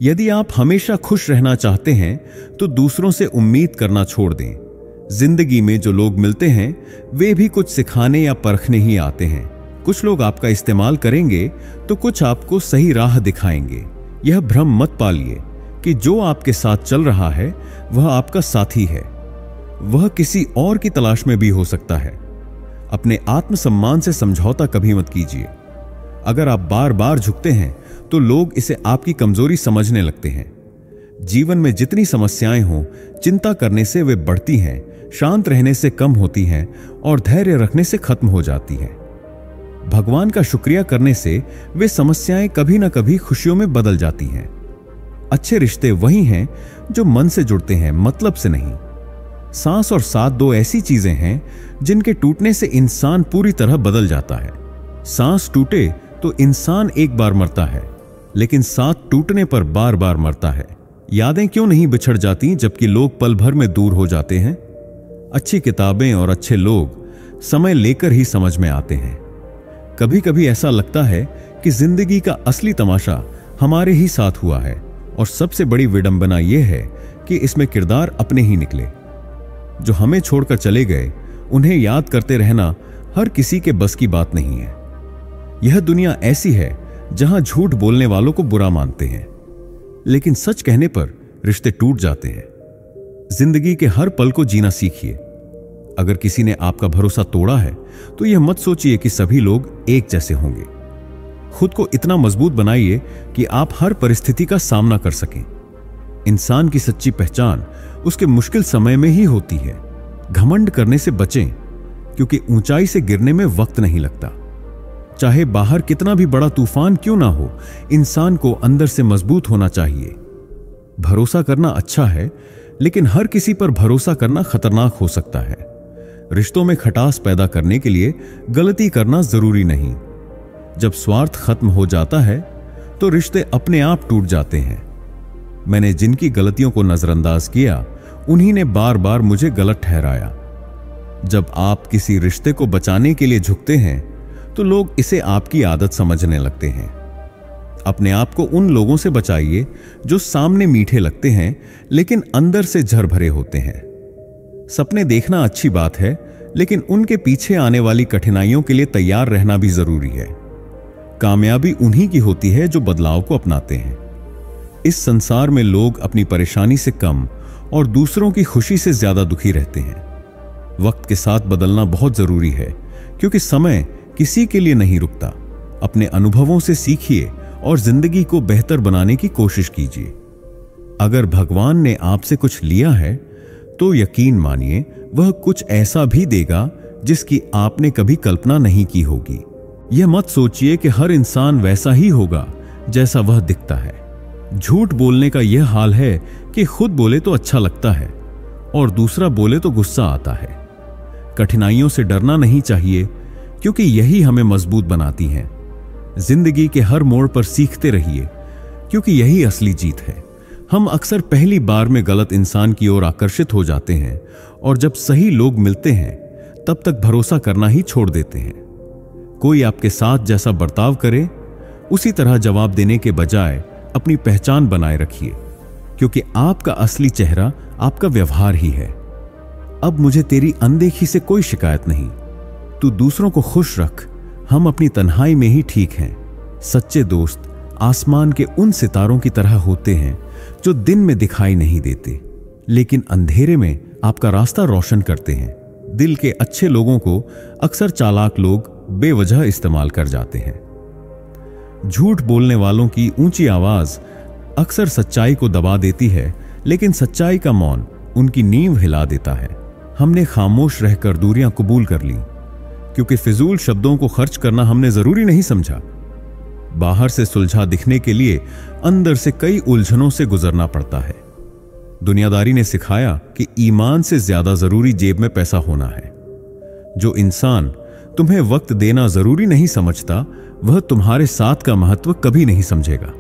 यदि आप हमेशा खुश रहना चाहते हैं तो दूसरों से उम्मीद करना छोड़ दें। जिंदगी में जो लोग मिलते हैं वे भी कुछ सिखाने या परखने ही आते हैं। कुछ लोग आपका इस्तेमाल करेंगे तो कुछ आपको सही राह दिखाएंगे। यह भ्रम मत पालिए कि जो आपके साथ चल रहा है वह आपका साथी है। वह किसी और की तलाश में भी हो सकता है। अपने आत्मसम्मान से समझौता कभी मत कीजिए। अगर आप बार बार झुकते हैं तो लोग इसे आपकी कमजोरी समझने लगते हैं। जीवन में जितनी समस्याएं हों, चिंता करने से वे बढ़ती हैं, शांत रहने से कम होती हैं और धैर्य रखने से खत्म हो जाती हैं। भगवान का शुक्रिया करने से वे समस्याएं कभी ना कभी खुशियों में बदल जाती हैं। अच्छे रिश्ते वही हैं जो मन से जुड़ते हैं, मतलब से नहीं। सांस और साथ दो ऐसी चीजें हैं जिनके टूटने से इंसान पूरी तरह बदल जाता है। सांस टूटे तो इंसान एक बार मरता है, लेकिन साथ टूटने पर बार बार मरता है। यादें क्यों नहीं बिछड़ जाती जबकि लोग पल भर में दूर हो जाते हैं? अच्छी किताबें और अच्छे लोग समय लेकर ही समझ में आते हैं। कभी कभी ऐसा लगता है कि जिंदगी का असली तमाशा हमारे ही साथ हुआ है, और सबसे बड़ी विडंबना यह है कि इसमें किरदार अपने ही निकले। जो हमें छोड़कर चले गए उन्हें याद करते रहना हर किसी के बस की बात नहीं है। यह दुनिया ऐसी है जहां झूठ बोलने वालों को बुरा मानते हैं, लेकिन सच कहने पर रिश्ते टूट जाते हैं। जिंदगी के हर पल को जीना सीखिए। अगर किसी ने आपका भरोसा तोड़ा है तो यह मत सोचिए कि सभी लोग एक जैसे होंगे। खुद को इतना मजबूत बनाइए कि आप हर परिस्थिति का सामना कर सकें। इंसान की सच्ची पहचान उसके मुश्किल समय में ही होती है। घमंड करने से बचें, क्योंकि ऊंचाई से गिरने में वक्त नहीं लगता। चाहे बाहर कितना भी बड़ा तूफान क्यों ना हो, इंसान को अंदर से मजबूत होना चाहिए। भरोसा करना अच्छा है, लेकिन हर किसी पर भरोसा करना खतरनाक हो सकता है। रिश्तों में खटास पैदा करने के लिए गलती करना जरूरी नहीं। जब स्वार्थ खत्म हो जाता है तो रिश्ते अपने आप टूट जाते हैं। मैंने जिनकी गलतियों को नजरअंदाज किया उन्हीं ने बार बार मुझे गलत ठहराया। जब आप किसी रिश्ते को बचाने के लिए झुकते हैं तो लोग इसे आपकी आदत समझने लगते हैं। अपने आप को उन लोगों से बचाइए जो सामने मीठे लगते हैं लेकिन अंदर से झर भरे होते हैं। सपने देखना अच्छी बात है, लेकिन उनके पीछे आने वाली कठिनाइयों के लिए तैयार रहना भी जरूरी है। कामयाबी उन्हीं की होती है जो बदलाव को अपनाते हैं। इस संसार में लोग अपनी परेशानी से कम और दूसरों की खुशी से ज्यादा दुखी रहते हैं। वक्त के साथ बदलना बहुत जरूरी है, क्योंकि समय किसी के लिए नहीं रुकता। अपने अनुभवों से सीखिए और जिंदगी को बेहतर बनाने की कोशिश कीजिए। अगर भगवान ने आपसे कुछ लिया है तो यकीन मानिए वह कुछ ऐसा भी देगा जिसकी आपने कभी कल्पना नहीं की होगी। यह मत सोचिए कि हर इंसान वैसा ही होगा जैसा वह दिखता है। झूठ बोलने का यह हाल है कि खुद बोले तो अच्छा लगता है और दूसरा बोले तो गुस्सा आता है। कठिनाइयों से डरना नहीं चाहिए, क्योंकि यही हमें मजबूत बनाती हैं। जिंदगी के हर मोड़ पर सीखते रहिए, क्योंकि यही असली जीत है। हम अक्सर पहली बार में गलत इंसान की ओर आकर्षित हो जाते हैं, और जब सही लोग मिलते हैं तब तक भरोसा करना ही छोड़ देते हैं। कोई आपके साथ जैसा बर्ताव करे उसी तरह जवाब देने के बजाय अपनी पहचान बनाए रखिए, क्योंकि आपका असली चेहरा आपका व्यवहार ही है। अब मुझे तेरी अनदेखी से कोई शिकायत नहीं। तू दूसरों को खुश रख, हम अपनी तन्हाई में ही ठीक हैं। सच्चे दोस्त आसमान के उन सितारों की तरह होते हैं जो दिन में दिखाई नहीं देते, लेकिन अंधेरे में आपका रास्ता रोशन करते हैं। दिल के अच्छे लोगों को अक्सर चालाक लोग बेवजह इस्तेमाल कर जाते हैं। झूठ बोलने वालों की ऊंची आवाज अक्सर सच्चाई को दबा देती है, लेकिन सच्चाई का मौन उनकी नींव हिला देता है। हमने खामोश रहकर दूरियां कबूल कर ली, क्योंकि फिजूल शब्दों को खर्च करना हमने जरूरी नहीं समझा। बाहर से सुलझा दिखने के लिए अंदर से कई उलझनों से गुजरना पड़ता है। दुनियादारी ने सिखाया कि ईमान से ज्यादा जरूरी जेब में पैसा होना है। जो इंसान तुम्हें वक्त देना जरूरी नहीं समझता, वह तुम्हारे साथ का महत्व कभी नहीं समझेगा।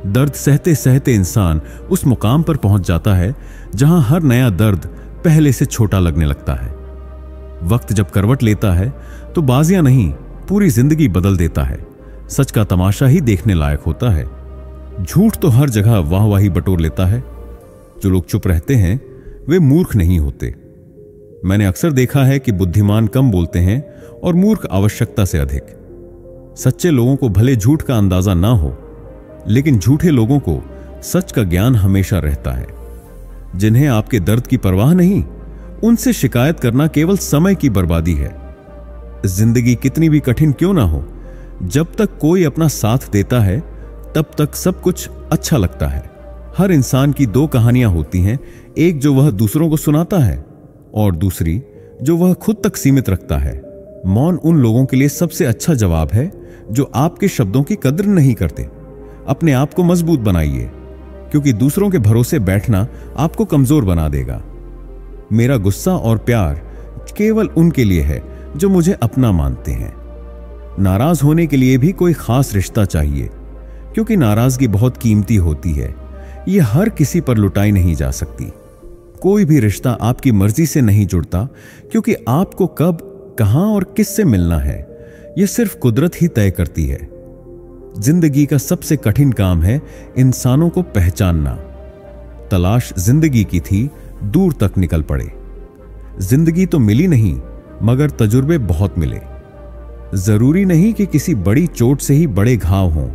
दर्द सहते सहते इंसान उस मुकाम पर पहुंच जाता है जहां हर नया दर्द पहले से छोटा लगने लगता है। वक्त जब करवट लेता है तो बाजियां नहीं, पूरी जिंदगी बदल देता है। सच का तमाशा ही देखने लायक होता है। झूठ तो हर जगह वाहवाही बटोर लेता है। जो लोग चुप रहते हैं वे मूर्ख नहीं होते। मैंने अक्सर देखा है कि बुद्धिमान कम बोलते हैं और मूर्ख आवश्यकता से अधिक। सच्चे लोगों को भले झूठ का अंदाजा ना हो, लेकिन झूठे लोगों को सच का ज्ञान हमेशा रहता है। जिन्हें आपके दर्द की परवाह नहीं, उनसे शिकायत करना केवल समय की बर्बादी है। जिंदगी कितनी भी कठिन क्यों ना हो, जब तक कोई अपना साथ देता है तब तक सब कुछ अच्छा लगता है। हर इंसान की दो कहानियां होती हैं, एक जो वह दूसरों को सुनाता है और दूसरी जो वह खुद तक सीमित रखता है। मौन उन लोगों के लिए सबसे अच्छा जवाब है जो आपके शब्दों की कद्र नहीं करते। अपने आप को मजबूत बनाइए, क्योंकि दूसरों के भरोसे बैठना आपको कमजोर बना देगा। मेरा गुस्सा और प्यार केवल उनके लिए है जो मुझे अपना मानते हैं। नाराज होने के लिए भी कोई खास रिश्ता चाहिए, क्योंकि नाराजगी बहुत कीमती होती है। यह हर किसी पर लुटाई नहीं जा सकती। कोई भी रिश्ता आपकी मर्जी से नहीं जुड़ता, क्योंकि आपको कब, कहां और किससे मिलना है यह सिर्फ कुदरत ही तय करती है। जिंदगी का सबसे कठिन काम है इंसानों को पहचानना। तलाश जिंदगी की थी, दूर तक निकल पड़े। जिंदगी तो मिली नहीं, मगर तजुर्बे बहुत मिले। जरूरी नहीं कि किसी बड़ी चोट से ही बड़े घाव हों।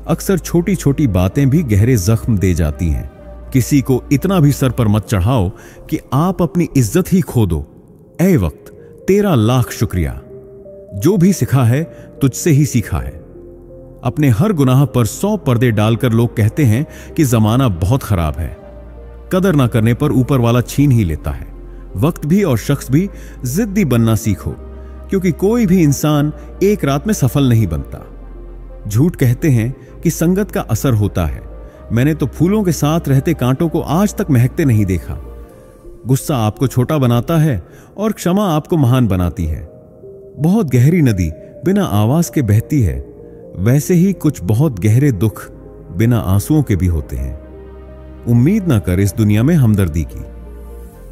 अक्सर छोटी छोटी बातें भी गहरे जख्म दे जाती हैं। किसी को इतना भी सर पर मत चढ़ाओ कि आप अपनी इज्जत ही खो दो। ऐ वक्त, तेरा लाख शुक्रिया। जो भी सिखा है तुझसे ही सीखा है। अपने हर गुनाह पर 100 पर्दे डालकर लोग कहते हैं कि जमाना बहुत खराब है। कदर ना करने पर ऊपर वाला छीन ही लेता है। वक्त भी और शख्स भी जिद्दी बनना सीखो, क्योंकि कोई भी इंसान एक रात में सफल नहीं बनता। झूठ कहते हैं कि संगत का असर होता है। मैंने तो फूलों के साथ रहते कांटों को आज तक महकते नहीं देखा। गुस्सा आपको छोटा बनाता है और क्षमा आपको महान बनाती है। बहुत गहरी नदी बिना आवाज के बहती है, वैसे ही कुछ बहुत गहरे दुख बिना आंसुओं के भी होते हैं। उम्मीद ना कर इस दुनिया में हमदर्दी की।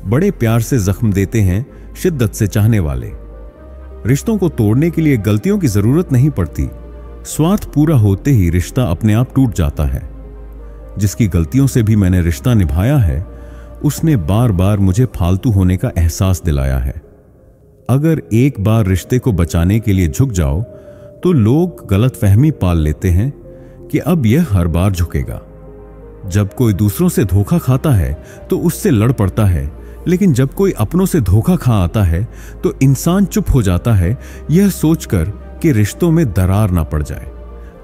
बड़े प्यार से जख्म देते हैं शिद्दत से चाहने वाले। रिश्तों को तोड़ने के लिए गलतियों की जरूरत नहीं पड़ती। स्वार्थ पूरा होते ही रिश्ता अपने आप टूट जाता है। जिसकी गलतियों से भी मैंने रिश्ता निभाया है, उसने बार बार मुझे फालतू होने का एहसास दिलाया है। अगर एक बार रिश्ते को बचाने के लिए झुक जाओ तो लोग गलतफहमी पाल लेते हैं कि अब यह हर बार झुकेगा। जब कोई दूसरों से धोखा खाता है तो उससे लड़ पड़ता है, लेकिन जब कोई अपनों से धोखा खा आता है तो इंसान चुप हो जाता है, यह सोचकर कि रिश्तों में दरार ना पड़ जाए।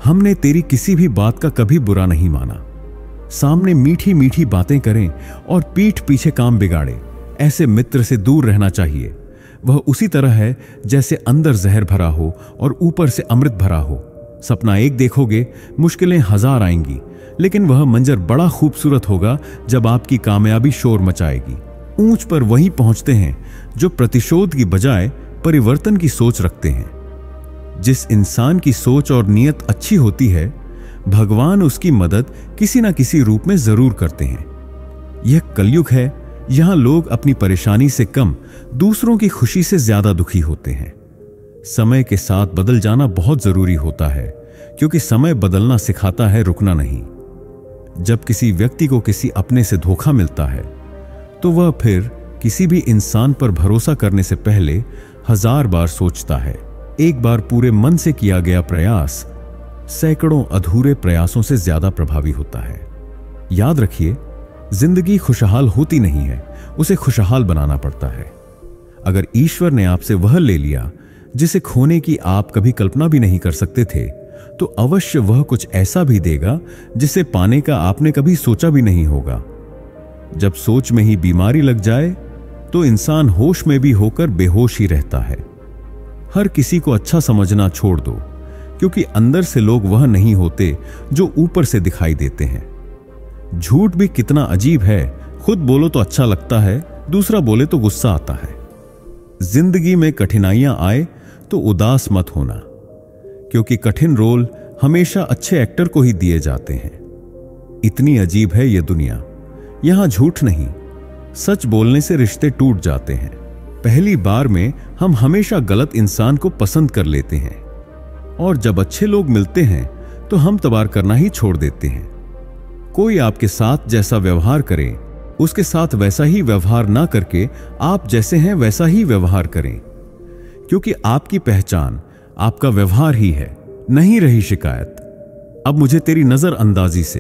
हमने तेरी किसी भी बात का कभी बुरा नहीं माना। सामने मीठी मीठी बातें करें और पीठ पीछे काम बिगाड़े, ऐसे मित्र से दूर रहना चाहिए। वह उसी तरह है जैसे अंदर जहर भरा हो और ऊपर से अमृत भरा हो। सपना एक देखोगे, मुश्किलें 1000 आएंगी, लेकिन वह मंजर बड़ा खूबसूरत होगा जब आपकी कामयाबी शोर मचाएगी। ऊंच पर वही पहुंचते हैं जो प्रतिशोध की बजाय परिवर्तन की सोच रखते हैं। जिस इंसान की सोच और नीयत अच्छी होती है, भगवान उसकी मदद किसी ना किसी रूप में जरूर करते हैं। यह कलयुग है, यहां लोग अपनी परेशानी से कम दूसरों की खुशी से ज्यादा दुखी होते हैं। समय के साथ बदल जाना बहुत जरूरी होता है, क्योंकि समय बदलना सिखाता है, रुकना नहीं। जब किसी व्यक्ति को किसी अपने से धोखा मिलता है तो वह फिर किसी भी इंसान पर भरोसा करने से पहले 1000 बार सोचता है। एक बार पूरे मन से किया गया प्रयास सैकड़ों अधूरे प्रयासों से ज्यादा प्रभावी होता है। याद रखिए, जिंदगी खुशहाल होती नहीं है, उसे खुशहाल बनाना पड़ता है। अगर ईश्वर ने आपसे वह ले लिया जिसे खोने की आप कभी कल्पना भी नहीं कर सकते थे, तो अवश्य वह कुछ ऐसा भी देगा जिसे पाने का आपने कभी सोचा भी नहीं होगा। जब सोच में ही बीमारी लग जाए तो इंसान होश में भी होकर बेहोश ही रहता है। हर किसी को अच्छा समझना छोड़ दो, क्योंकि अंदर से लोग वह नहीं होते जो ऊपर से दिखाई देते हैं। झूठ भी कितना अजीब है, खुद बोलो तो अच्छा लगता है, दूसरा बोले तो गुस्सा आता है। जिंदगी में कठिनाइयां आए तो उदास मत होना, क्योंकि कठिन रोल हमेशा अच्छे एक्टर को ही दिए जाते हैं। इतनी अजीब है यह दुनिया, यहां झूठ नहीं, सच बोलने से रिश्ते टूट जाते हैं। पहली बार में हम हमेशा गलत इंसान को पसंद कर लेते हैं, और जब अच्छे लोग मिलते हैं तो हम तबार करना ही छोड़ देते हैं। कोई आपके साथ जैसा व्यवहार करे, उसके साथ वैसा ही व्यवहार ना करके आप जैसे हैं वैसा ही व्यवहार करें, क्योंकि आपकी पहचान आपका व्यवहार ही है। नहीं रही शिकायत अब मुझे तेरी नजर अंदाजी से।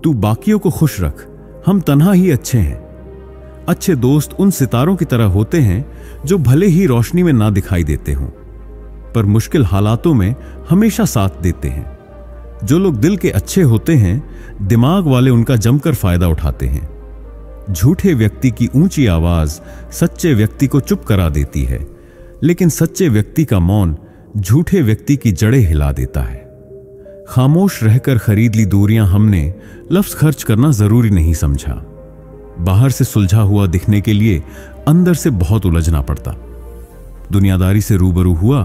तू बाकियों को खुश रख, हम तन्हा ही अच्छे हैं। अच्छे दोस्त उन सितारों की तरह होते हैं जो भले ही रोशनी में ना दिखाई देते हों, पर मुश्किल हालातों में हमेशा साथ देते हैं। जो लोग दिल के अच्छे होते हैं, दिमाग वाले उनका जमकर फायदा उठाते हैं। झूठे व्यक्ति की ऊंची आवाज सच्चे व्यक्ति को चुप करा देती है, लेकिन सच्चे व्यक्ति का मौन झूठे व्यक्ति की जड़ें हिला देता है। खामोश रहकर खरीद ली दूरियां हमने, लफ्ज खर्च करना जरूरी नहीं समझा। बाहर से सुलझा हुआ दिखने के लिए अंदर से बहुत उलझना पड़ता। दुनियादारी से रूबरू हुआ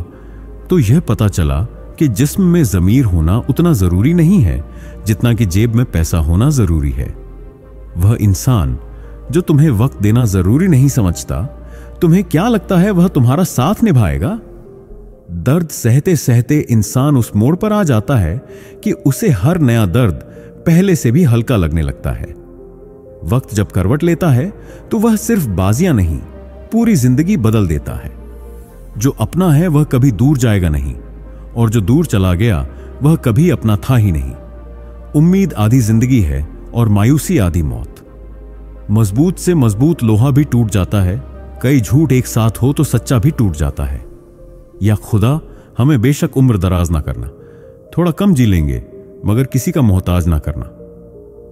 तो यह पता चला कि जिस्म में ज़मीर होना उतना जरूरी नहीं है जितना कि जेब में पैसा होना जरूरी है। वह इंसान जो तुम्हें वक्त देना जरूरी नहीं समझता, तुम्हें क्या लगता है वह तुम्हारा साथ निभाएगा? दर्द सहते सहते इंसान उस मोड़ पर आ जाता है कि उसे हर नया दर्द पहले से भी हल्का लगने लगता है। वक्त जब करवट लेता है तो वह सिर्फ बाजियां नहीं, पूरी जिंदगी बदल देता है। जो अपना है वह कभी दूर जाएगा नहीं, और जो दूर चला गया वह कभी अपना था ही नहीं। उम्मीद आधी जिंदगी है और मायूसी आधी मौत। मजबूत से मजबूत लोहा भी टूट जाता है, कई झूठ एक साथ हो तो सच्चा भी टूट जाता है। या खुदा हमें बेशक उम्र दराज ना करना, थोड़ा कम जी लेंगे मगर किसी का मोहताज ना करना।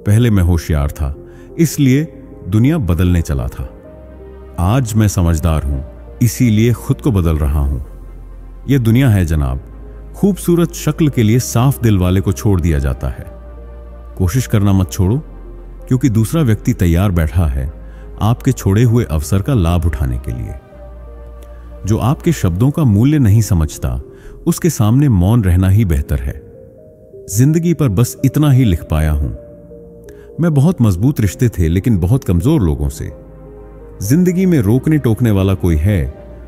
पहले मैं होशियार था, इसलिए दुनिया बदलने चला था। आज मैं समझदार हूं, इसीलिए खुद को बदल रहा हूं। यह दुनिया है जनाब, खूबसूरत शक्ल के लिए साफ दिल वाले को छोड़ दिया जाता है। कोशिश करना मत छोड़ो, क्योंकि दूसरा व्यक्ति तैयार बैठा है आपके छोड़े हुए अवसर का लाभ उठाने के लिए। जो आपके शब्दों का मूल्य नहीं समझता, उसके सामने मौन रहना ही बेहतर है। जिंदगी पर बस इतना ही लिख पाया हूं। मैं बहुत मजबूत रिश्ते थे लेकिन बहुत कमजोर लोगों से। जिंदगी में रोकने टोकने वाला कोई है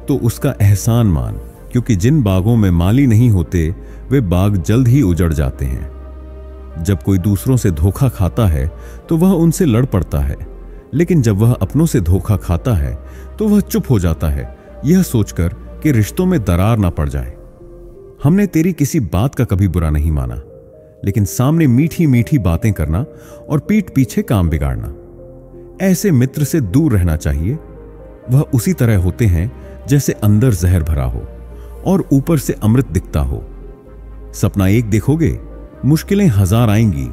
तो उसका एहसान मान, क्योंकि जिन बागों में माली नहीं होते वे बाग जल्द ही उजड़ जाते हैं। जब कोई दूसरों से धोखा खाता है तो वह उनसे लड़ पड़ता है, लेकिन जब वह अपनों से धोखा खाता है तो वह चुप हो जाता है, यह सोचकर कि रिश्तों में दरार ना पड़ जाए। हमने तेरी किसी बात का कभी बुरा नहीं माना, लेकिन सामने मीठी मीठी बातें करना और पीठ पीछे काम बिगाड़ना, ऐसे मित्र से दूर रहना चाहिए। वह उसी तरह होते हैं जैसे अंदर जहर भरा हो और ऊपर से अमृत दिखता हो। सपना एक देखोगे, मुश्किलें हजार आएंगी,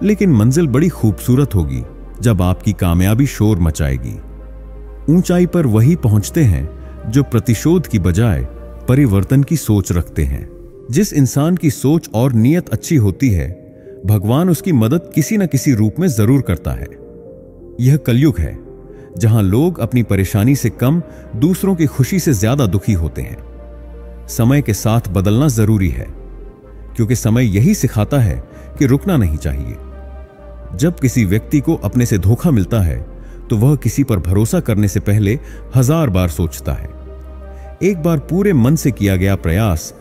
लेकिन मंजिल बड़ी खूबसूरत होगी जब आपकी कामयाबी शोर मचाएगी। ऊंचाई पर वही पहुंचते हैं जो प्रतिशोध की बजाय परिवर्तन की सोच रखते हैं। जिस इंसान की सोच और नीयत अच्छी होती है, भगवान उसकी मदद किसी न किसी रूप में जरूर करता है। यह कलयुग है जहां लोग अपनी परेशानी से कम दूसरों की खुशी से ज्यादा दुखी होते हैं। समय के साथ बदलना जरूरी है, क्योंकि समय यही सिखाता है कि रुकना नहीं चाहिए। जब किसी व्यक्ति को अपने से धोखा मिलता है तो वह किसी पर भरोसा करने से पहले 1000 बार सोचता है। एक बार पूरे मन से किया गया प्रयास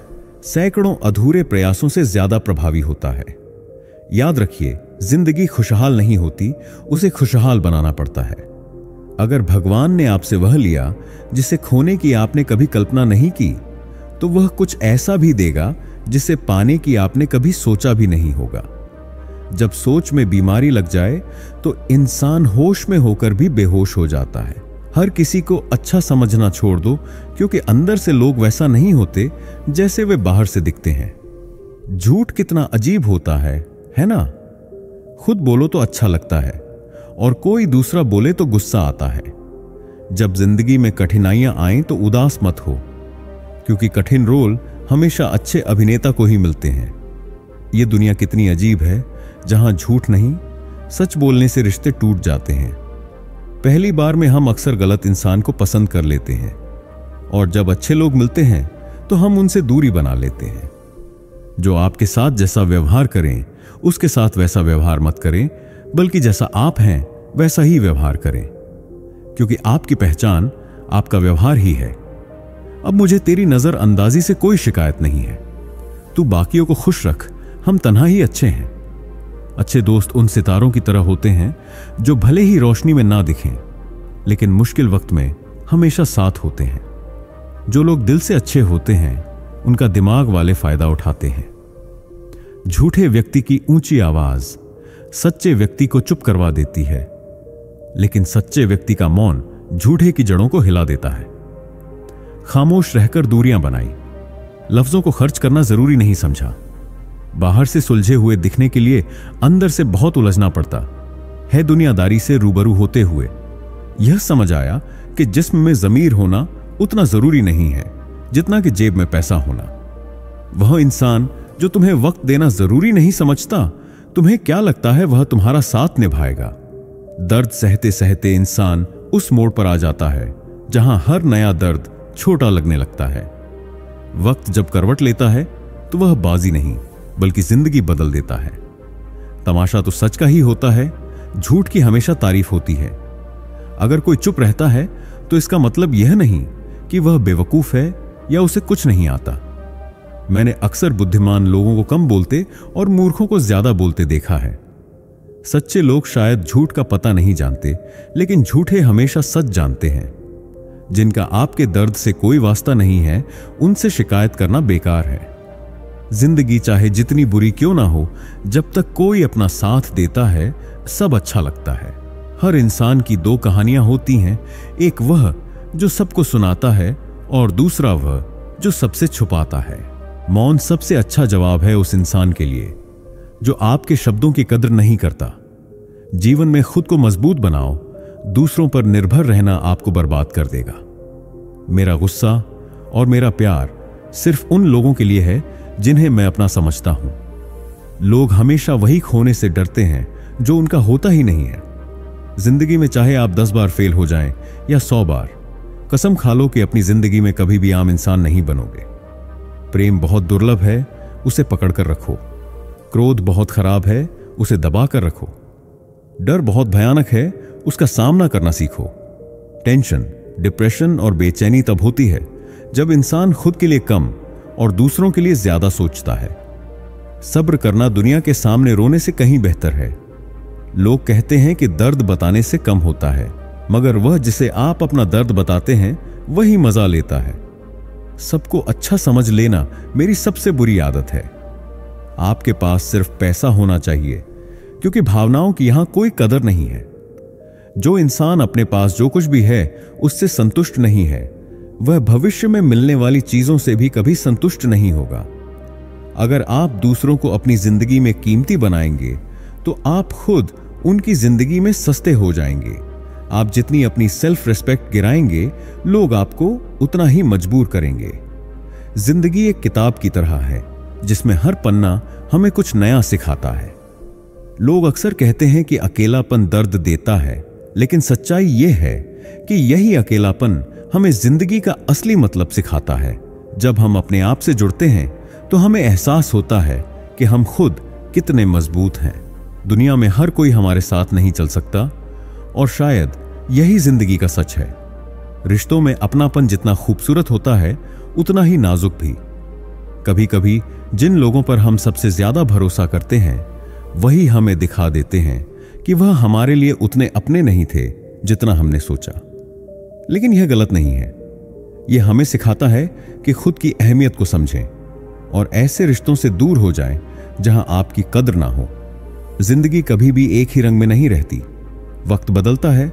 सैकड़ों अधूरे प्रयासों से ज्यादा प्रभावी होता है। याद रखिए, जिंदगी खुशहाल नहीं होती, उसे खुशहाल बनाना पड़ता है। अगर भगवान ने आपसे वह लिया जिसे खोने की आपने कभी कल्पना नहीं की, तो वह कुछ ऐसा भी देगा जिसे पाने की आपने कभी सोचा भी नहीं होगा। जब सोच में बीमारी लग जाए तो इंसान होश में होकर भी बेहोश हो जाता है। हर किसी को अच्छा समझना छोड़ दो, क्योंकि अंदर से लोग वैसा नहीं होते जैसे वे बाहर से दिखते हैं। झूठ कितना अजीब होता है ना? खुद बोलो तो अच्छा लगता है और कोई दूसरा बोले तो गुस्सा आता है। जब जिंदगी में कठिनाइयां आएं तो उदास मत हो, क्योंकि कठिन रोल हमेशा अच्छे अभिनेता को ही मिलते हैं। यह दुनिया कितनी अजीब है जहां झूठ नहीं, सच बोलने से रिश्ते टूट जाते हैं। पहली बार में हम अक्सर गलत इंसान को पसंद कर लेते हैं, और जब अच्छे लोग मिलते हैं तो हम उनसे दूरी बना लेते हैं। जो आपके साथ जैसा व्यवहार करें उसके साथ वैसा व्यवहार मत करें, बल्कि जैसा आप हैं वैसा ही व्यवहार करें, क्योंकि आपकी पहचान आपका व्यवहार ही है। अब मुझे तेरी नजर अंदाजी से कोई शिकायत नहीं है। तू बाकियों को खुश रख, हम तन्हा ही अच्छे हैं। अच्छे दोस्त उन सितारों की तरह होते हैं जो भले ही रोशनी में ना दिखें, लेकिन मुश्किल वक्त में हमेशा साथ होते हैं। जो लोग दिल से अच्छे होते हैं, उनका दिमाग वाले फायदा उठाते हैं। झूठे व्यक्ति की ऊंची आवाज सच्चे व्यक्ति को चुप करवा देती है, लेकिन सच्चे व्यक्ति का मौन झूठे की जड़ों को हिला देता है। खामोश रहकर दूरियां बनाई, लफ्जों को खर्च करना जरूरी नहीं समझा। बाहर से सुलझे हुए दिखने के लिए अंदर से बहुत उलझना पड़ता है। दुनियादारी से रूबरू होते हुए यह समझ आया कि जिस्म में ज़मीर होना उतना जरूरी नहीं है जितना कि जेब में पैसा होना। वह इंसान जो तुम्हें वक्त देना जरूरी नहीं समझता, तुम्हें क्या लगता है वह तुम्हारा साथ निभाएगा? दर्द सहते सहते इंसान उस मोड़ पर आ जाता है जहां हर नया दर्द छोटा लगने लगता है। वक्त जब करवट लेता है तो वह बाजी नहीं बल्कि जिंदगी बदल देता है। तमाशा तो सच का ही होता है, झूठ की हमेशा तारीफ होती है। अगर कोई चुप रहता है तो इसका मतलब यह नहीं कि वह बेवकूफ है या उसे कुछ नहीं आता। मैंने अक्सर बुद्धिमान लोगों को कम बोलते और मूर्खों को ज्यादा बोलते देखा है। सच्चे लोग शायद झूठ का पता नहीं जानते, लेकिन झूठे हमेशा सच जानते हैं। जिनका आपके दर्द से कोई वास्ता नहीं है, उनसे शिकायत करना बेकार है। जिंदगी चाहे जितनी बुरी क्यों ना हो, जब तक कोई अपना साथ देता है सब अच्छा लगता है। हर इंसान की दो कहानियां होती हैं, एक वह जो सबको सुनाता है और दूसरा वह जो सबसे छुपाता है। मौन सबसे अच्छा जवाब है उस इंसान के लिए जो आपके शब्दों की कद्र नहीं करता। जीवन में खुद को मजबूत बनाओ, दूसरों पर निर्भर रहना आपको बर्बाद कर देगा। मेरा गुस्सा और मेरा प्यार सिर्फ उन लोगों के लिए है जिन्हें मैं अपना समझता हूं। लोग हमेशा वही खोने से डरते हैं जो उनका होता ही नहीं है। जिंदगी में चाहे आप 10 बार फेल हो जाएं या 100 बार, कसम खा लो कि अपनी जिंदगी में कभी भी आम इंसान नहीं बनोगे। प्रेम बहुत दुर्लभ है, उसे पकड़कर रखो। क्रोध बहुत खराब है, उसे दबा कर रखो। डर बहुत भयानक है, उसका सामना करना सीखो। टेंशन, डिप्रेशन और बेचैनी तब होती है जब इंसान खुद के लिए कम और दूसरों के लिए ज्यादा सोचता है। सब्र करना दुनिया के सामने रोने से कहीं बेहतर है। लोग कहते हैं कि दर्द बताने से कम होता है, मगर वह जिसे आप अपना दर्द बताते हैं वही मजा लेता है। सबको अच्छा समझ लेना मेरी सबसे बुरी आदत है। आपके पास सिर्फ पैसा होना चाहिए, क्योंकि भावनाओं की यहां कोई कदर नहीं है। जो इंसान अपने पास जो कुछ भी है उससे संतुष्ट नहीं है, वह भविष्य में मिलने वाली चीजों से भी कभी संतुष्ट नहीं होगा। अगर आप दूसरों को अपनी जिंदगी में कीमती बनाएंगे तो आप खुद उनकी जिंदगी में सस्ते हो जाएंगे। आप जितनी अपनी सेल्फ रिस्पेक्ट गिराएंगे, लोग आपको उतना ही मजबूर करेंगे। जिंदगी एक किताब की तरह है जिसमें हर पन्ना हमें कुछ नया सिखाता है। लोग अक्सर कहते हैं कि अकेलापन दर्द देता है, लेकिन सच्चाई यह है कि यही अकेलापन हमें जिंदगी का असली मतलब सिखाता है। जब हम अपने आप से जुड़ते हैं तो हमें एहसास होता है कि हम खुद कितने मजबूत हैं। दुनिया में हर कोई हमारे साथ नहीं चल सकता, और शायद यही जिंदगी का सच है। रिश्तों में अपनापन जितना खूबसूरत होता है उतना ही नाजुक भी। कभी कभी जिन लोगों पर हम सबसे ज्यादा भरोसा करते हैं वही हमें दिखा देते हैं कि वह हमारे लिए उतने अपने नहीं थे जितना हमने सोचा। लेकिन यह गलत नहीं है। यह हमें सिखाता है कि खुद की अहमियत को समझें और ऐसे रिश्तों से दूर हो जाएं जहां आपकी कद्र ना हो। जिंदगी कभी भी एक ही रंग में नहीं रहती। वक्त बदलता है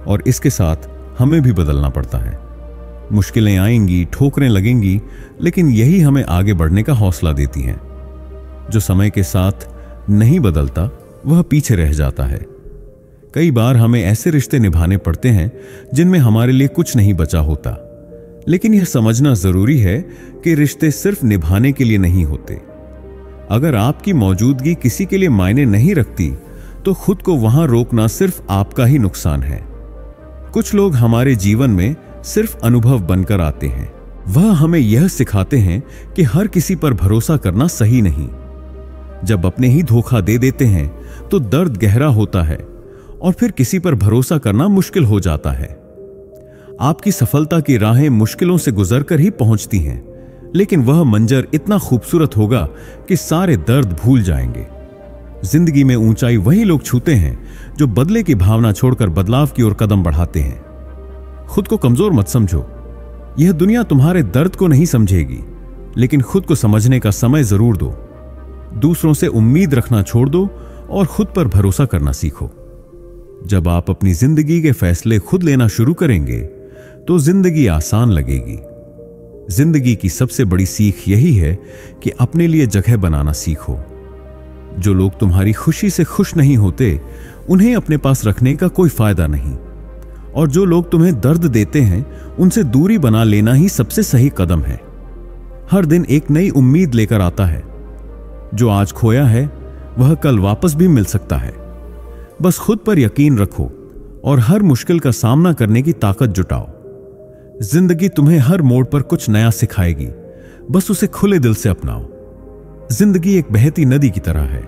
और इसके साथ हमें भी बदलना पड़ता है। मुश्किलें आएंगी, ठोकरें लगेंगी, लेकिन यही हमें आगे बढ़ने का हौसला देती हैं। जो समय के साथ नहीं बदलता वह पीछे रह जाता है। कई बार हमें ऐसे रिश्ते निभाने पड़ते हैं जिनमें हमारे लिए कुछ नहीं बचा होता, लेकिन यह समझना जरूरी है कि रिश्ते सिर्फ निभाने के लिए नहीं होते। अगर आपकी मौजूदगी किसी के लिए मायने नहीं रखती तो खुद को वहां रोकना सिर्फ आपका ही नुकसान है। कुछ लोग हमारे जीवन में सिर्फ अनुभव बनकर आते हैं। वह हमें यह सिखाते हैं कि हर किसी पर भरोसा करना सही नहीं। जब अपने ही धोखा दे देते हैं तो दर्द गहरा होता है और फिर किसी पर भरोसा करना मुश्किल हो जाता है। आपकी सफलता की राहें मुश्किलों से गुजरकर ही पहुंचती हैं, लेकिन वह मंजर इतना खूबसूरत होगा कि सारे दर्द भूल जाएंगे। जिंदगी में ऊंचाई वही लोग छूते हैं जो बदले की भावना छोड़कर बदलाव की ओर कदम बढ़ाते हैं। खुद को कमजोर मत समझो। यह दुनिया तुम्हारे दर्द को नहीं समझेगी, लेकिन खुद को समझने का समय जरूर दो। दूसरों से उम्मीद रखना छोड़ दो और खुद पर भरोसा करना सीखो। जब आप अपनी जिंदगी के फैसले खुद लेना शुरू करेंगे तो जिंदगी आसान लगेगी। जिंदगी की सबसे बड़ी सीख यही है कि अपने लिए जगह बनाना सीखो। जो लोग तुम्हारी खुशी से खुश नहीं होते उन्हें अपने पास रखने का कोई फायदा नहीं, और जो लोग तुम्हें दर्द देते हैं उनसे दूरी बना लेना ही सबसे सही कदम है। हर दिन एक नई उम्मीद लेकर आता है। जो आज खोया है वह कल वापस भी मिल सकता है। बस खुद पर यकीन रखो और हर मुश्किल का सामना करने की ताकत जुटाओ। जिंदगी तुम्हें हर मोड़ पर कुछ नया सिखाएगी, बस उसे खुले दिल से अपनाओ। जिंदगी एक बहती नदी की तरह है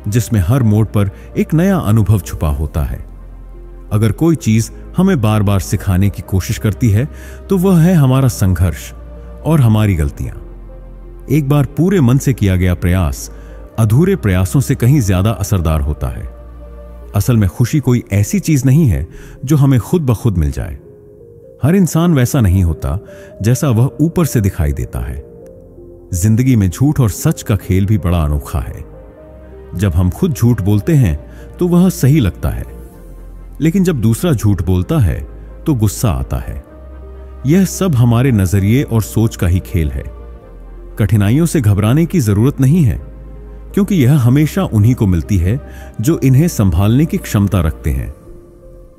जिसमें हर मोड़ पर एक नया अनुभव छुपा होता है। अगर कोई चीज हमें बार बार सिखाने की कोशिश करती है तो वह है हमारा संघर्ष और हमारी गलतियां। एक बार पूरे मन से किया गया प्रयास अधूरे प्रयासों से कहीं ज्यादा असरदार होता है। असल में खुशी कोई ऐसी चीज नहीं है जो हमें खुद ब खुद मिल जाए। हर इंसान वैसा नहीं होता जैसा वह ऊपर से दिखाई देता है। जिंदगी में झूठ और सच का खेल भी बड़ा अनोखा है। जब हम खुद झूठ बोलते हैं तो वह सही लगता है, लेकिन जब दूसरा झूठ बोलता है तो गुस्सा आता है। यह सब हमारे नजरिए और सोच का ही खेल है। कठिनाइयों से घबराने की जरूरत नहीं है, क्योंकि यह हमेशा उन्हीं को मिलती है जो इन्हें संभालने की क्षमता रखते हैं।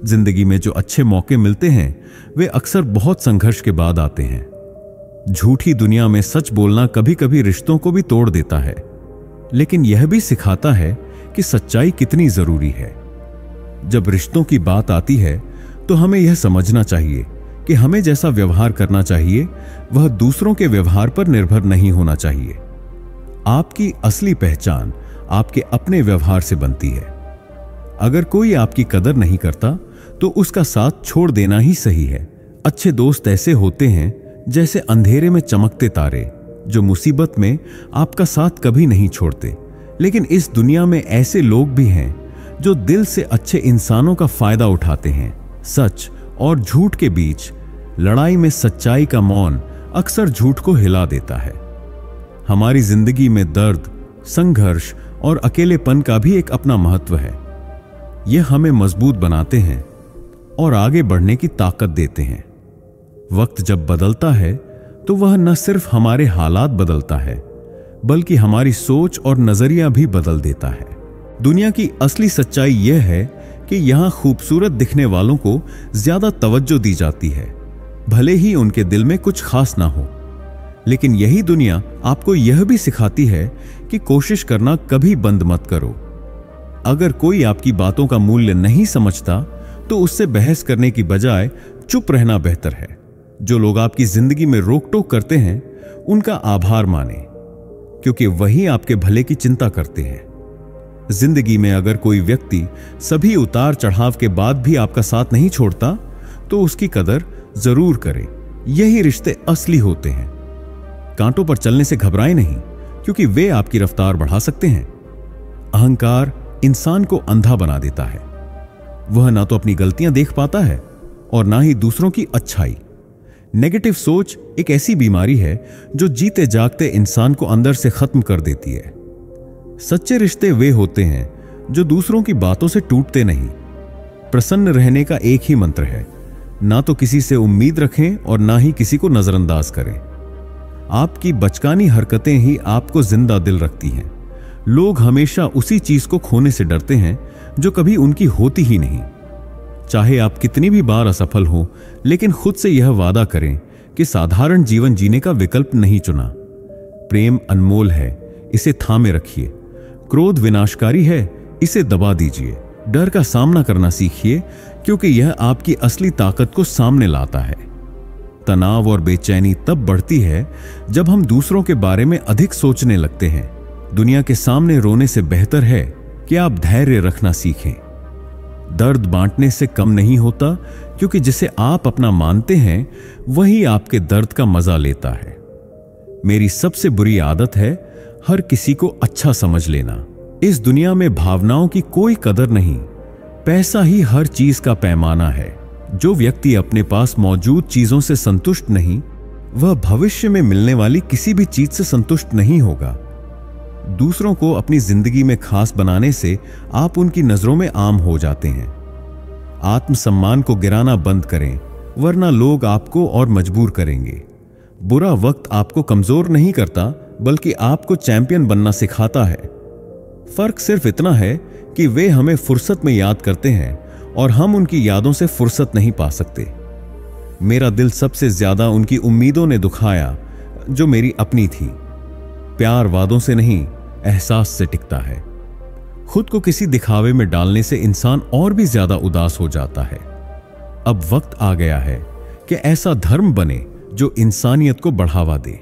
जिंदगी में जो अच्छे मौके मिलते हैं वे अक्सर बहुत संघर्ष के बाद आते हैं। झूठी दुनिया में सच बोलना कभी कभी रिश्तों को भी तोड़ देता है, लेकिन यह भी सिखाता है कि सच्चाई कितनी जरूरी है। जब रिश्तों की बात आती है तो हमें यह समझना चाहिए कि हमें जैसा व्यवहार करना चाहिए वह दूसरों के व्यवहार पर निर्भर नहीं होना चाहिए। आपकी असली पहचान आपके अपने व्यवहार से बनती है। अगर कोई आपकी कदर नहीं करता तो उसका साथ छोड़ देना ही सही है। अच्छे दोस्त ऐसे होते हैं जैसे अंधेरे में चमकते तारे, जो मुसीबत में आपका साथ कभी नहीं छोड़ते। लेकिन इस दुनिया में ऐसे लोग भी हैं जो दिल से अच्छे इंसानों का फायदा उठाते हैं। सच और झूठ के बीच लड़ाई में सच्चाई का मौन अक्सर झूठ को हिला देता है। हमारी जिंदगी में दर्द, संघर्ष और अकेलेपन का भी एक अपना महत्व है। यह हमें मजबूत बनाते हैं और आगे बढ़ने की ताकत देते हैं। वक्त जब बदलता है तो वह न सिर्फ हमारे हालात बदलता है, बल्कि हमारी सोच और नजरिया भी बदल देता है। दुनिया की असली सच्चाई यह है कि यहां खूबसूरत दिखने वालों को ज्यादा तवज्जो दी जाती है, भले ही उनके दिल में कुछ खास ना हो। लेकिन यही दुनिया आपको यह भी सिखाती है कि कोशिश करना कभी बंद मत करो। अगर कोई आपकी बातों का मूल्य नहीं समझता तो उससे बहस करने की बजाय चुप रहना बेहतर है। जो लोग आपकी जिंदगी में रोक टोक करते हैं उनका आभार माने, क्योंकि वही आपके भले की चिंता करते हैं। जिंदगी में अगर कोई व्यक्ति सभी उतार चढ़ाव के बाद भी आपका साथ नहीं छोड़ता तो उसकी कदर जरूर करें। यही रिश्ते असली होते हैं। कांटों पर चलने से घबराएं नहीं, क्योंकि वे आपकी रफ्तार बढ़ा सकते हैं। अहंकार इंसान को अंधा बना देता है। वह ना तो अपनी गलतियां देख पाता है और ना ही दूसरों की अच्छाई। नेगेटिव सोच एक ऐसी बीमारी है जो जीते जागते इंसान को अंदर से खत्म कर देती है। सच्चे रिश्ते वे होते हैं जो दूसरों की बातों से टूटते नहीं। प्रसन्न रहने का एक ही मंत्र है, ना तो किसी से उम्मीद रखें और ना ही किसी को नजरअंदाज करें। आपकी बचकानी हरकतें ही आपको जिंदा दिल रखती हैं। लोग हमेशा उसी चीज को खोने से डरते हैं जो कभी उनकी होती ही नहीं। चाहे आप कितनी भी बार असफल हो, लेकिन खुद से यह वादा करें कि साधारण जीवन जीने का विकल्प नहीं चुना। प्रेम अनमोल है, इसे थामे रखिए। क्रोध विनाशकारी है, इसे दबा दीजिए। डर का सामना करना सीखिए, क्योंकि यह आपकी असली ताकत को सामने लाता है। तनाव और बेचैनी तब बढ़ती है जब हम दूसरों के बारे में अधिक सोचने लगते हैं। दुनिया के सामने रोने से बेहतर है कि आप धैर्य रखना सीखें। दर्द बांटने से कम नहीं होता, क्योंकि जिसे आप अपना मानते हैं वही आपके दर्द का मजा लेता है। मेरी सबसे बुरी आदत है हर किसी को अच्छा समझ लेना। इस दुनिया में भावनाओं की कोई कदर नहीं, पैसा ही हर चीज का पैमाना है। जो व्यक्ति अपने पास मौजूद चीजों से संतुष्ट नहीं, वह भविष्य में मिलने वाली किसी भी चीज से संतुष्ट नहीं होगा। दूसरों को अपनी जिंदगी में खास बनाने से आप उनकी नजरों में आम हो जाते हैं। आत्मसम्मान को गिराना बंद करें, वरना लोग आपको और मजबूर करेंगे। बुरा वक्त आपको कमजोर नहीं करता, बल्कि आपको चैंपियन बनना सिखाता है। फर्क सिर्फ इतना है कि वे हमें फुर्सत में याद करते हैं और हम उनकी यादों से फुर्सत नहीं पा सकते। मेरा दिल सबसे ज्यादा उनकी उम्मीदों ने दुखाया जो मेरी अपनी थी। प्यार वादों से नहीं, एहसास से टिकता है। खुद को किसी दिखावे में डालने से इंसान और भी ज्यादा उदास हो जाता है। अब वक्त आ गया है कि ऐसा धर्म बने जो इंसानियत को बढ़ावा दे।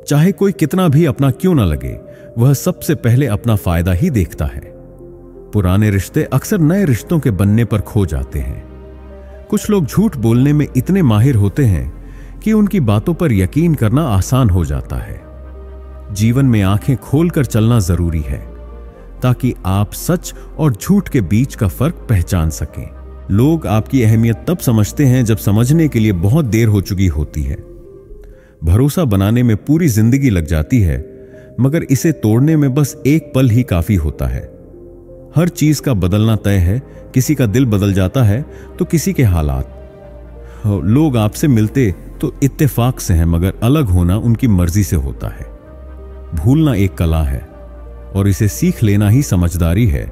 चाहे कोई कितना भी अपना क्यों ना लगे, वह सबसे पहले अपना फायदा ही देखता है। पुराने रिश्ते अक्सर नए रिश्तों के बनने पर खो जाते हैं। कुछ लोग झूठ बोलने में इतने माहिर होते हैं कि उनकी बातों पर यकीन करना आसान हो जाता है। जीवन में आंखें खोलकर चलना जरूरी है, ताकि आप सच और झूठ के बीच का फर्क पहचान सकें। लोग आपकी अहमियत तब समझते हैं जब समझने के लिए बहुत देर हो चुकी होती है। भरोसा बनाने में पूरी जिंदगी लग जाती है, मगर इसे तोड़ने में बस एक पल ही काफी होता है। हर चीज का बदलना तय है। किसी का दिल बदल जाता है तो किसी के हालात। लोग आपसे मिलते तो इत्तेफाक से हैं, मगर अलग होना उनकी मर्जी से होता है। भूलना एक कला है और इसे सीख लेना ही समझदारी है,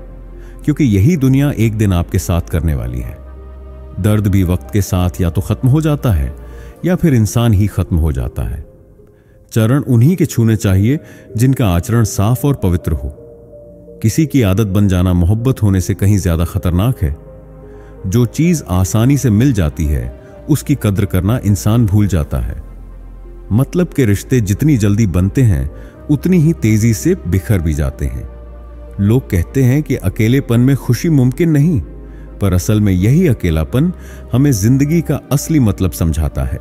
क्योंकि यही दुनिया एक दिन आपके साथ करने वाली है। दर्द भी वक्त के साथ या तो खत्म हो जाता है या फिर इंसान ही खत्म हो जाता है। चरण उन्हीं के छूने चाहिए जिनका आचरण साफ और पवित्र हो। किसी की आदत बन जाना मोहब्बत होने से कहीं ज्यादा खतरनाक है। जो चीज आसानी से मिल जाती है उसकी कद्र करना इंसान भूल जाता है। मतलब के रिश्ते जितनी जल्दी बनते हैं उतनी ही तेजी से बिखर भी जाते हैं। लोग कहते हैं कि अकेलेपन में खुशी मुमकिन नहीं, पर असल में यही अकेलापन हमें जिंदगी का असली मतलब समझाता है।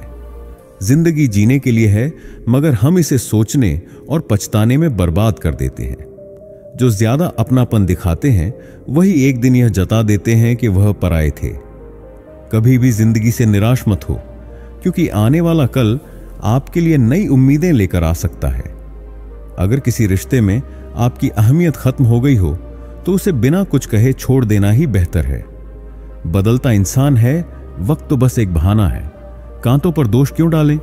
जिंदगी जीने के लिए है, मगर हम इसे सोचने और पछताने में बर्बाद कर देते हैं। जो ज्यादा अपनापन दिखाते हैं वही एक दिन यह जता देते हैं कि वह पराए थे। कभी भी जिंदगी से निराश मत हो, क्योंकि आने वाला कल आपके लिए नई उम्मीदें लेकर आ सकता है। अगर किसी रिश्ते में आपकी अहमियत खत्म हो गई हो तो उसे बिना कुछ कहे छोड़ देना ही बेहतर है। बदलता इंसान है, वक्त तो बस एक बहाना है। कांतों पर दोष क्यों डालें?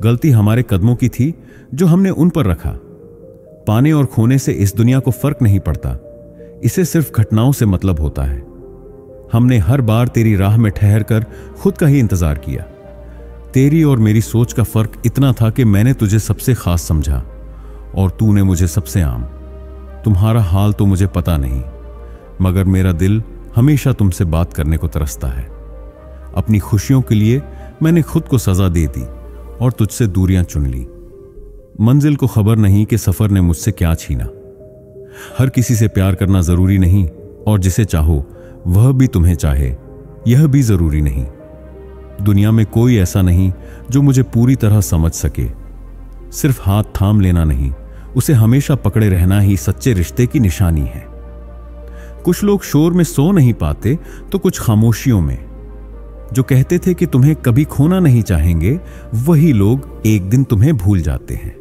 गलती हमारे कदमों की थी जो हमने उन पर रखा। पाने और खोने से इस दुनिया को फर्क नहीं पड़ता, इसे सिर्फ घटनाओं से मतलब होता है। हमने हर बार तेरी राह में ठहर कर खुद का ही इंतजार किया। तेरी और मेरी सोच का फर्क इतना था कि मैंने तुझे सबसे खास समझा और तूने मुझे सबसे आम। तुम्हारा हाल तो मुझे पता नहीं, मगर मेरा दिल हमेशा तुमसे बात करने को तरसता है। अपनी खुशियों के लिए मैंने खुद को सजा दे दी और तुझसे दूरियां चुन ली। मंजिल को खबर नहीं कि सफर ने मुझसे क्या छीना। हर किसी से प्यार करना जरूरी नहीं, और जिसे चाहो वह भी तुम्हें चाहे, यह भी जरूरी नहीं। दुनिया में कोई ऐसा नहीं जो मुझे पूरी तरह समझ सके। सिर्फ हाथ थाम लेना नहीं, उसे हमेशा पकड़े रहना ही सच्चे रिश्ते की निशानी है। कुछ लोग शोर में सो नहीं पाते तो कुछ खामोशियों में। जो कहते थे कि तुम्हें कभी खोना नहीं चाहेंगे, वही लोग एक दिन तुम्हें भूल जाते हैं।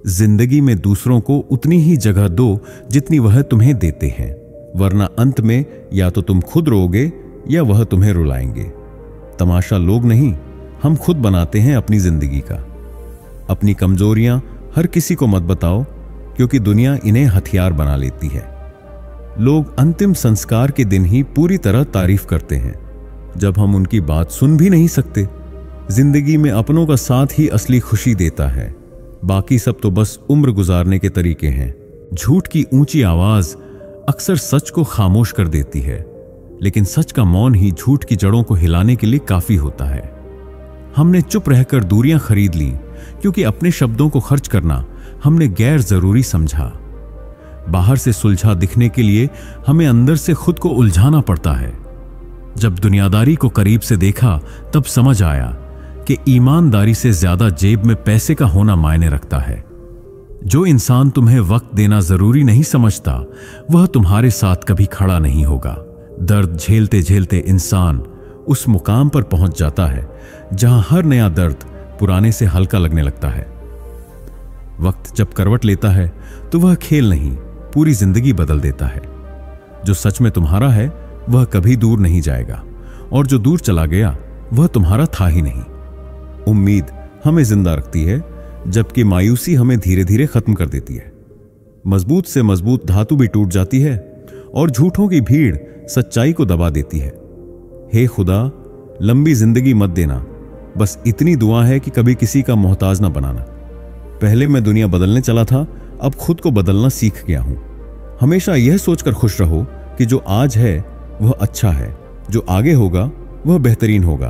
जिंदगी में दूसरों को उतनी ही जगह दो जितनी वह तुम्हें देते हैं, वरना अंत में या तो तुम खुद रोओगे या वह तुम्हें रुलाएंगे। तमाशा लोग नहीं, हम खुद बनाते हैं अपनी जिंदगी का। अपनी कमजोरियां हर किसी को मत बताओ, क्योंकि दुनिया इन्हें हथियार बना लेती है। लोग अंतिम संस्कार के दिन ही पूरी तरह तारीफ करते हैं, जब हम उनकी बात सुन भी नहीं सकते। जिंदगी में अपनों का साथ ही असली खुशी देता है, बाकी सब तो बस उम्र गुजारने के तरीके हैं। झूठ की ऊंची आवाज अक्सर सच को खामोश कर देती है, लेकिन सच का मौन ही झूठ की जड़ों को हिलाने के लिए काफी होता है। हमने चुप रहकर दूरियां खरीद ली, क्योंकि अपने शब्दों को खर्च करना हमने गैर जरूरी समझा। बाहर से सुलझा दिखने के लिए हमें अंदर से खुद को उलझाना पड़ता है। जब दुनियादारी को करीब से देखा तब समझ आया कि ईमानदारी से ज्यादा जेब में पैसे का होना मायने रखता है। जो इंसान तुम्हें वक्त देना जरूरी नहीं समझता, वह तुम्हारे साथ कभी खड़ा नहीं होगा। दर्द झेलते झेलते इंसान उस मुकाम पर पहुंच जाता है जहां हर नया दर्द पुराने से हल्का लगने लगता है। वक्त जब करवट लेता है तो वह खेल नहीं, पूरी जिंदगी बदल देता है। जो सच में तुम्हारा है वह कभी दूर नहीं जाएगा, और जो दूर चला गया वह तुम्हारा था ही नहीं। उम्मीद हमें जिंदा रखती है, जबकि मायूसी हमें धीरे धीरे खत्म कर देती है। मजबूत से मजबूत धातु भी टूट जाती है, और झूठों की भीड़ सच्चाई को दबा देती है। हे खुदा, लंबी जिंदगी मत देना, बस इतनी दुआ है कि कभी किसी का मोहताज ना बनाना। पहले मैं दुनिया बदलने चला था, अब खुद को बदलना सीख गया हूं। हमेशा यह सोचकर खुश रहो कि जो आज है वह अच्छा है, जो आगे होगा वह बेहतरीन होगा।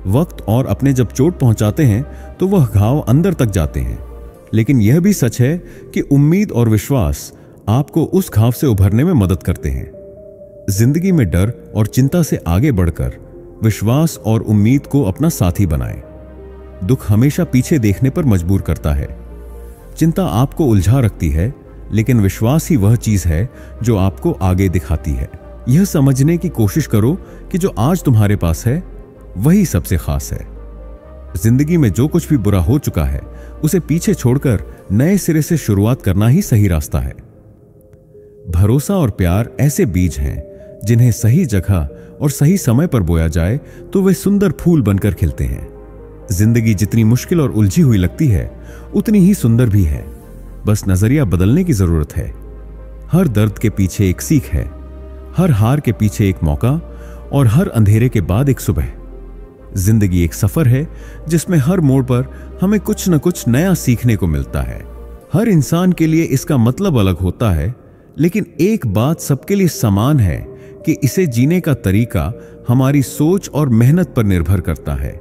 वक्त और अपने जब चोट पहुंचाते हैं तो वह घाव अंदर तक जाते हैं, लेकिन यह भी सच है कि उम्मीद और विश्वास आपको उस घाव से उभरने में मदद करते हैं। जिंदगी में डर और चिंता से आगे बढ़कर विश्वास और उम्मीद को अपना साथी बनाएं। दुख हमेशा पीछे देखने पर मजबूर करता है। चिंता आपको उलझा रखती है, लेकिन विश्वास ही वह चीज है जो आपको आगे दिखाती है। यह समझने की कोशिश करो कि जो आज तुम्हारे पास है वही सबसे खास है। जिंदगी में जो कुछ भी बुरा हो चुका है उसे पीछे छोड़कर नए सिरे से शुरुआत करना ही सही रास्ता है। भरोसा और प्यार ऐसे बीज हैं जिन्हें सही जगह और सही समय पर बोया जाए तो वे सुंदर फूल बनकर खिलते हैं। जिंदगी जितनी मुश्किल और उलझी हुई लगती है उतनी ही सुंदर भी है, बस नजरिया बदलने की जरूरत है। हर दर्द के पीछे एक सीख है, हर हार के पीछे एक मौका, और हर अंधेरे के बाद एक सुबह। जिंदगी एक सफर है जिसमें हर मोड़ पर हमें कुछ न कुछ नया सीखने को मिलता है। हर इंसान के लिए इसका मतलब अलग होता है, लेकिन एक बात सबके लिए समान है कि इसे जीने का तरीका हमारी सोच और मेहनत पर निर्भर करता है।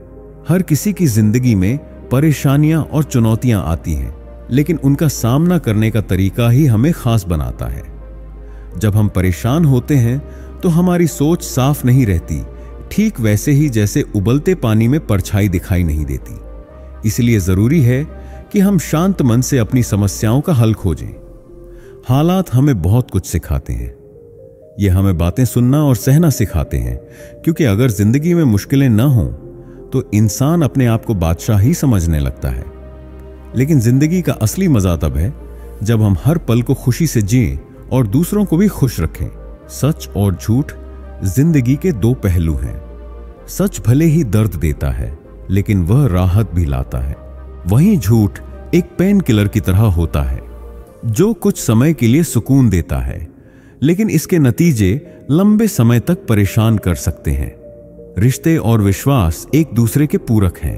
हर किसी की जिंदगी में परेशानियां और चुनौतियां आती हैं, लेकिन उनका सामना करने का तरीका ही हमें खास बनाता है। जब हम परेशान होते हैं तो हमारी सोच साफ नहीं रहती, ठीक वैसे ही जैसे उबलते पानी में परछाई दिखाई नहीं देती। इसलिए जरूरी है कि हम शांत मन से अपनी समस्याओं का हल खोजें। हालात हमें बहुत कुछ सिखाते हैं। ये हमें बातें सुनना और सहना सिखाते हैं, क्योंकि अगर जिंदगी में मुश्किलें ना हों तो इंसान अपने आप को बादशाह ही समझने लगता है। लेकिन जिंदगी का असली मजा तब है जब हम हर पल को खुशी से जिएं और दूसरों को भी खुश रखें। सच और झूठ जिंदगी के दो पहलू हैं। सच भले ही दर्द देता है, लेकिन वह राहत भी लाता है। वहीं झूठ एक पेन किलर की तरह होता है, जो कुछ समय के लिए सुकून देता है, लेकिन इसके नतीजे लंबे समय तक परेशान कर सकते हैं। रिश्ते और विश्वास एक दूसरे के पूरक हैं।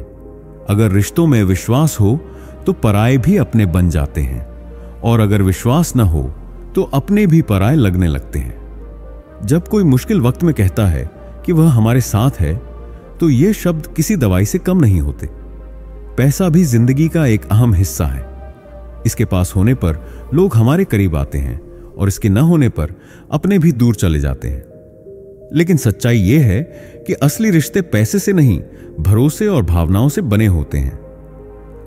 अगर रिश्तों में विश्वास हो तो पराये भी अपने बन जाते हैं, और अगर विश्वास न हो तो अपने भी पराये लगने लगते हैं। जब कोई मुश्किल वक्त में कहता है कि वह हमारे साथ है, तो ये शब्द किसी दवाई से कम नहीं होते। पैसा भी जिंदगी का एक अहम हिस्सा है। इसके पास होने पर लोग हमारे करीब आते हैं, और इसके न होने पर अपने भी दूर चले जाते हैं। लेकिन सच्चाई यह है कि असली रिश्ते पैसे से नहीं, भरोसे और भावनाओं से बने होते हैं।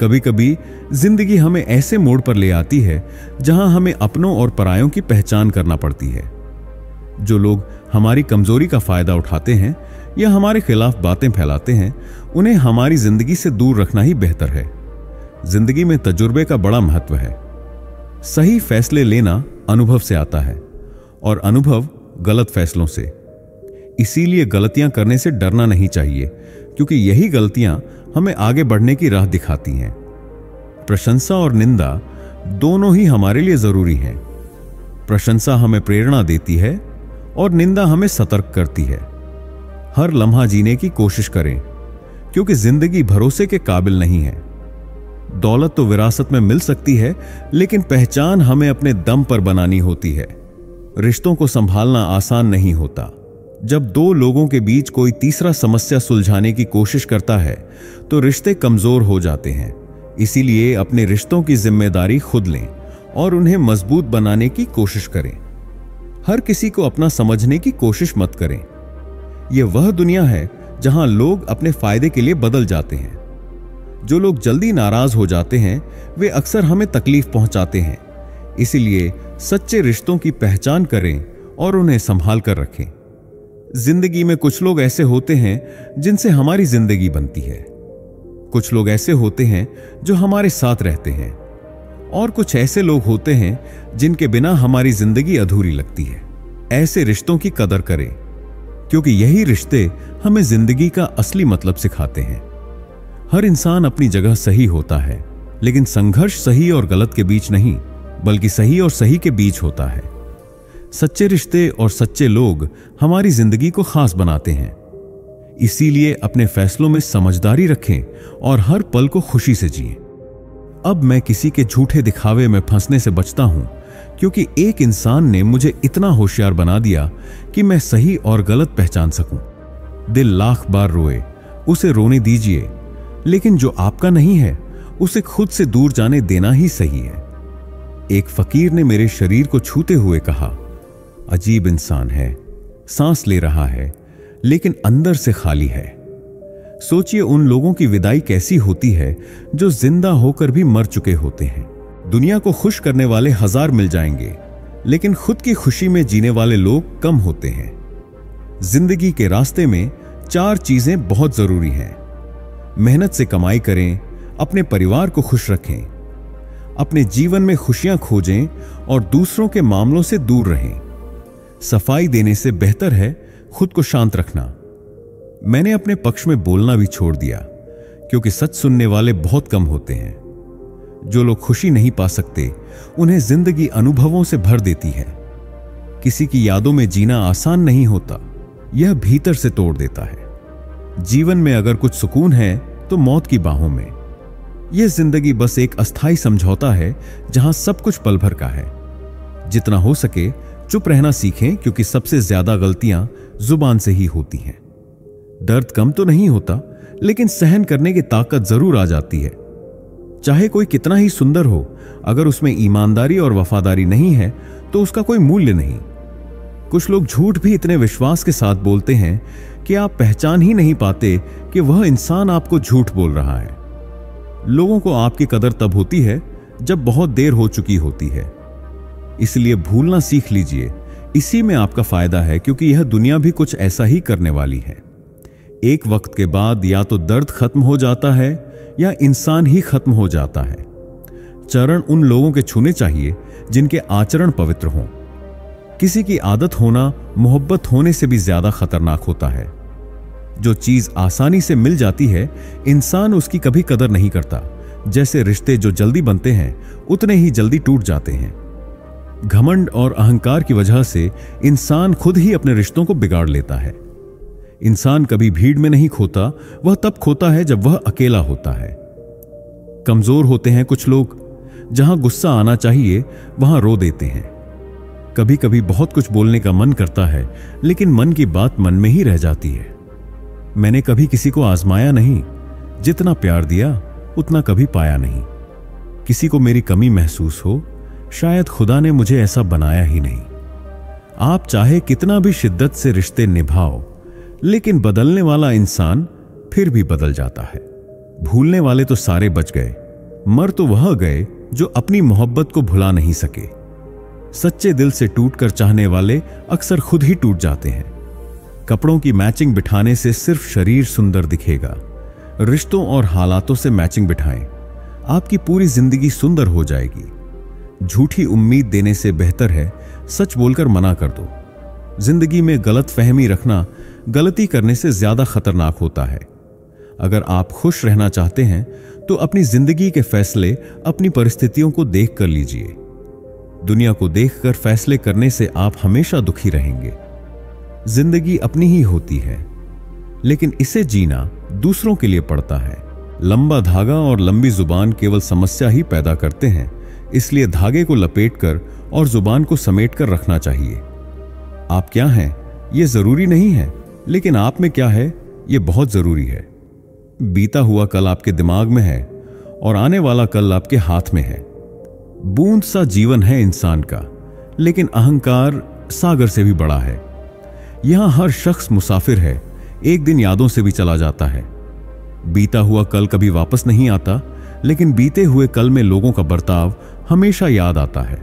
कभी कभी जिंदगी हमें ऐसे मोड़ पर ले आती है जहां हमें अपनों और परायों की पहचान करना पड़ती है। जो लोग हमारी कमजोरी का फायदा उठाते हैं या हमारे खिलाफ बातें फैलाते हैं, उन्हें हमारी जिंदगी से दूर रखना ही बेहतर है। जिंदगी में तजुर्बे का बड़ा महत्व है। सही फैसले लेना अनुभव से आता है, और अनुभव गलत फैसलों से। इसीलिए गलतियां करने से डरना नहीं चाहिए, क्योंकि यही गलतियां हमें आगे बढ़ने की राह दिखाती हैं। प्रशंसा और निंदा दोनों ही हमारे लिए जरूरी हैं। प्रशंसा हमें प्रेरणा देती है और निंदा हमें सतर्क करती है। हर लम्हा जीने की कोशिश करें, क्योंकि जिंदगी भरोसे के काबिल नहीं है। दौलत तो विरासत में मिल सकती है, लेकिन पहचान हमें अपने दम पर बनानी होती है। रिश्तों को संभालना आसान नहीं होता। जब दो लोगों के बीच कोई तीसरा समस्या सुलझाने की कोशिश करता है तो रिश्ते कमजोर हो जाते हैं। इसीलिए अपने रिश्तों की जिम्मेदारी खुद लें और उन्हें मजबूत बनाने की कोशिश करें। हर किसी को अपना समझने की कोशिश मत करें। यह वह दुनिया है जहां लोग अपने फायदे के लिए बदल जाते हैं। जो लोग जल्दी नाराज हो जाते हैं वे अक्सर हमें तकलीफ पहुंचाते हैं। इसीलिए सच्चे रिश्तों की पहचान करें और उन्हें संभाल कर रखें। जिंदगी में कुछ लोग ऐसे होते हैं जिनसे हमारी जिंदगी बनती है। कुछ लोग ऐसे होते हैं जो हमारे साथ रहते हैं और कुछ ऐसे लोग होते हैं जिनके बिना हमारी जिंदगी अधूरी लगती है। ऐसे रिश्तों की कदर करें, क्योंकि यही रिश्ते हमें जिंदगी का असली मतलब सिखाते हैं। हर इंसान अपनी जगह सही होता है, लेकिन संघर्ष सही और गलत के बीच नहीं, बल्कि सही और सही के बीच होता है। सच्चे रिश्ते और सच्चे लोग हमारी जिंदगी को खास बनाते हैं। इसीलिए अपने फैसलों में समझदारी रखें और हर पल को खुशी से जिएं। अब मैं किसी के झूठे दिखावे में फंसने से बचता हूं, क्योंकि एक इंसान ने मुझे इतना होशियार बना दिया कि मैं सही और गलत पहचान सकूं। दिल लाख बार रोए, उसे रोने दीजिए, लेकिन जो आपका नहीं है उसे खुद से दूर जाने देना ही सही है। एक फकीर ने मेरे शरीर को छूते हुए कहा, अजीब इंसान है, सांस ले रहा है लेकिन अंदर से खाली है। सोचिए उन लोगों की विदाई कैसी होती है जो जिंदा होकर भी मर चुके होते हैं। दुनिया को खुश करने वाले 1000 मिल जाएंगे, लेकिन खुद की खुशी में जीने वाले लोग कम होते हैं। जिंदगी के रास्ते में 4 चीजें बहुत जरूरी हैं। मेहनत से कमाई करें, अपने परिवार को खुश रखें, अपने जीवन में खुशियां खोजें और दूसरों के मामलों से दूर रहें। सफाई देने से बेहतर है खुद को शांत रखना। मैंने अपने पक्ष में बोलना भी छोड़ दिया, क्योंकि सच सुनने वाले बहुत कम होते हैं। जो लोग खुशी नहीं पा सकते उन्हें जिंदगी अनुभवों से भर देती है। किसी की यादों में जीना आसान नहीं होता, यह भीतर से तोड़ देता है। जीवन में अगर कुछ सुकून है तो मौत की बाहों में। यह जिंदगी बस एक अस्थाई समझौता है जहां सब कुछ पल भर का है। जितना हो सके चुप रहना सीखें, क्योंकि सबसे ज्यादा गलतियां जुबान से ही होती हैं। दर्द कम तो नहीं होता, लेकिन सहन करने की ताकत जरूर आ जाती है। चाहे कोई कितना ही सुंदर हो, अगर उसमें ईमानदारी और वफादारी नहीं है तो उसका कोई मूल्य नहीं। कुछ लोग झूठ भी इतने विश्वास के साथ बोलते हैं कि आप पहचान ही नहीं पाते कि वह इंसान आपको झूठ बोल रहा है। लोगों को आपकी कदर तब होती है जब बहुत देर हो चुकी होती है। इसलिए भूलना सीख लीजिए, इसी में आपका फायदा है, क्योंकि यह दुनिया भी कुछ ऐसा ही करने वाली है। एक वक्त के बाद या तो दर्द खत्म हो जाता है या इंसान ही खत्म हो जाता है। चरण उन लोगों के छूने चाहिए जिनके आचरण पवित्र हों। किसी की आदत होना मोहब्बत होने से भी ज्यादा खतरनाक होता है। जो चीज आसानी से मिल जाती है, इंसान उसकी कभी कदर नहीं करता। जैसे रिश्ते जो जल्दी बनते हैं उतने ही जल्दी टूट जाते हैं। घमंड और अहंकार की वजह से इंसान खुद ही अपने रिश्तों को बिगाड़ लेता है। इंसान कभी भीड़ में नहीं खोता, वह तब खोता है जब वह अकेला होता है। कमजोर होते हैं कुछ लोग, जहां गुस्सा आना चाहिए वहां रो देते हैं। कभी कभी बहुत कुछ बोलने का मन करता है, लेकिन मन की बात मन में ही रह जाती है। मैंने कभी किसी को आजमाया नहीं, जितना प्यार दिया उतना कभी पाया नहीं। किसी को मेरी कमी महसूस हो, शायद खुदा ने मुझे ऐसा बनाया ही नहीं। आप चाहे कितना भी शिद्दत से रिश्ते निभाओ, लेकिन बदलने वाला इंसान फिर भी बदल जाता है। भूलने वाले तो सारे बच गए, मर तो वह गए जो अपनी मोहब्बत को भुला नहीं सके। सच्चे दिल से टूटकर चाहने वाले अक्सर खुद ही टूट जाते हैं। कपड़ों की मैचिंग बिठाने से सिर्फ शरीर सुंदर दिखेगा। रिश्तों और हालातों से मैचिंग बिठाएं, आपकी पूरी जिंदगी सुंदर हो जाएगी। झूठी उम्मीद देने से बेहतर है सच बोलकर मना कर दो। जिंदगी में गलत फहमी रखना गलती करने से ज्यादा खतरनाक होता है। अगर आप खुश रहना चाहते हैं तो अपनी जिंदगी के फैसले अपनी परिस्थितियों को देख कर लीजिए। दुनिया को देखकर फैसले करने से आप हमेशा दुखी रहेंगे। जिंदगी अपनी ही होती है, लेकिन इसे जीना दूसरों के लिए पड़ता है। लंबा धागा और लंबी जुबान केवल समस्या ही पैदा करते हैं, इसलिए धागे को लपेटकर और जुबान को समेटकर रखना चाहिए। आप क्या हैं यह जरूरी नहीं है, लेकिन आप में क्या है यह बहुत जरूरी है। बीता हुआ कल आपके दिमाग में है और आने वाला कल आपके हाथ में है। बूंद सा जीवन है इंसान का, लेकिन अहंकार सागर से भी बड़ा है। यहां हर शख्स मुसाफिर है, एक दिन यादों से भी चला जाता है। बीता हुआ कल कभी वापस नहीं आता, लेकिन बीते हुए कल में लोगों का बर्ताव हमेशा याद आता है।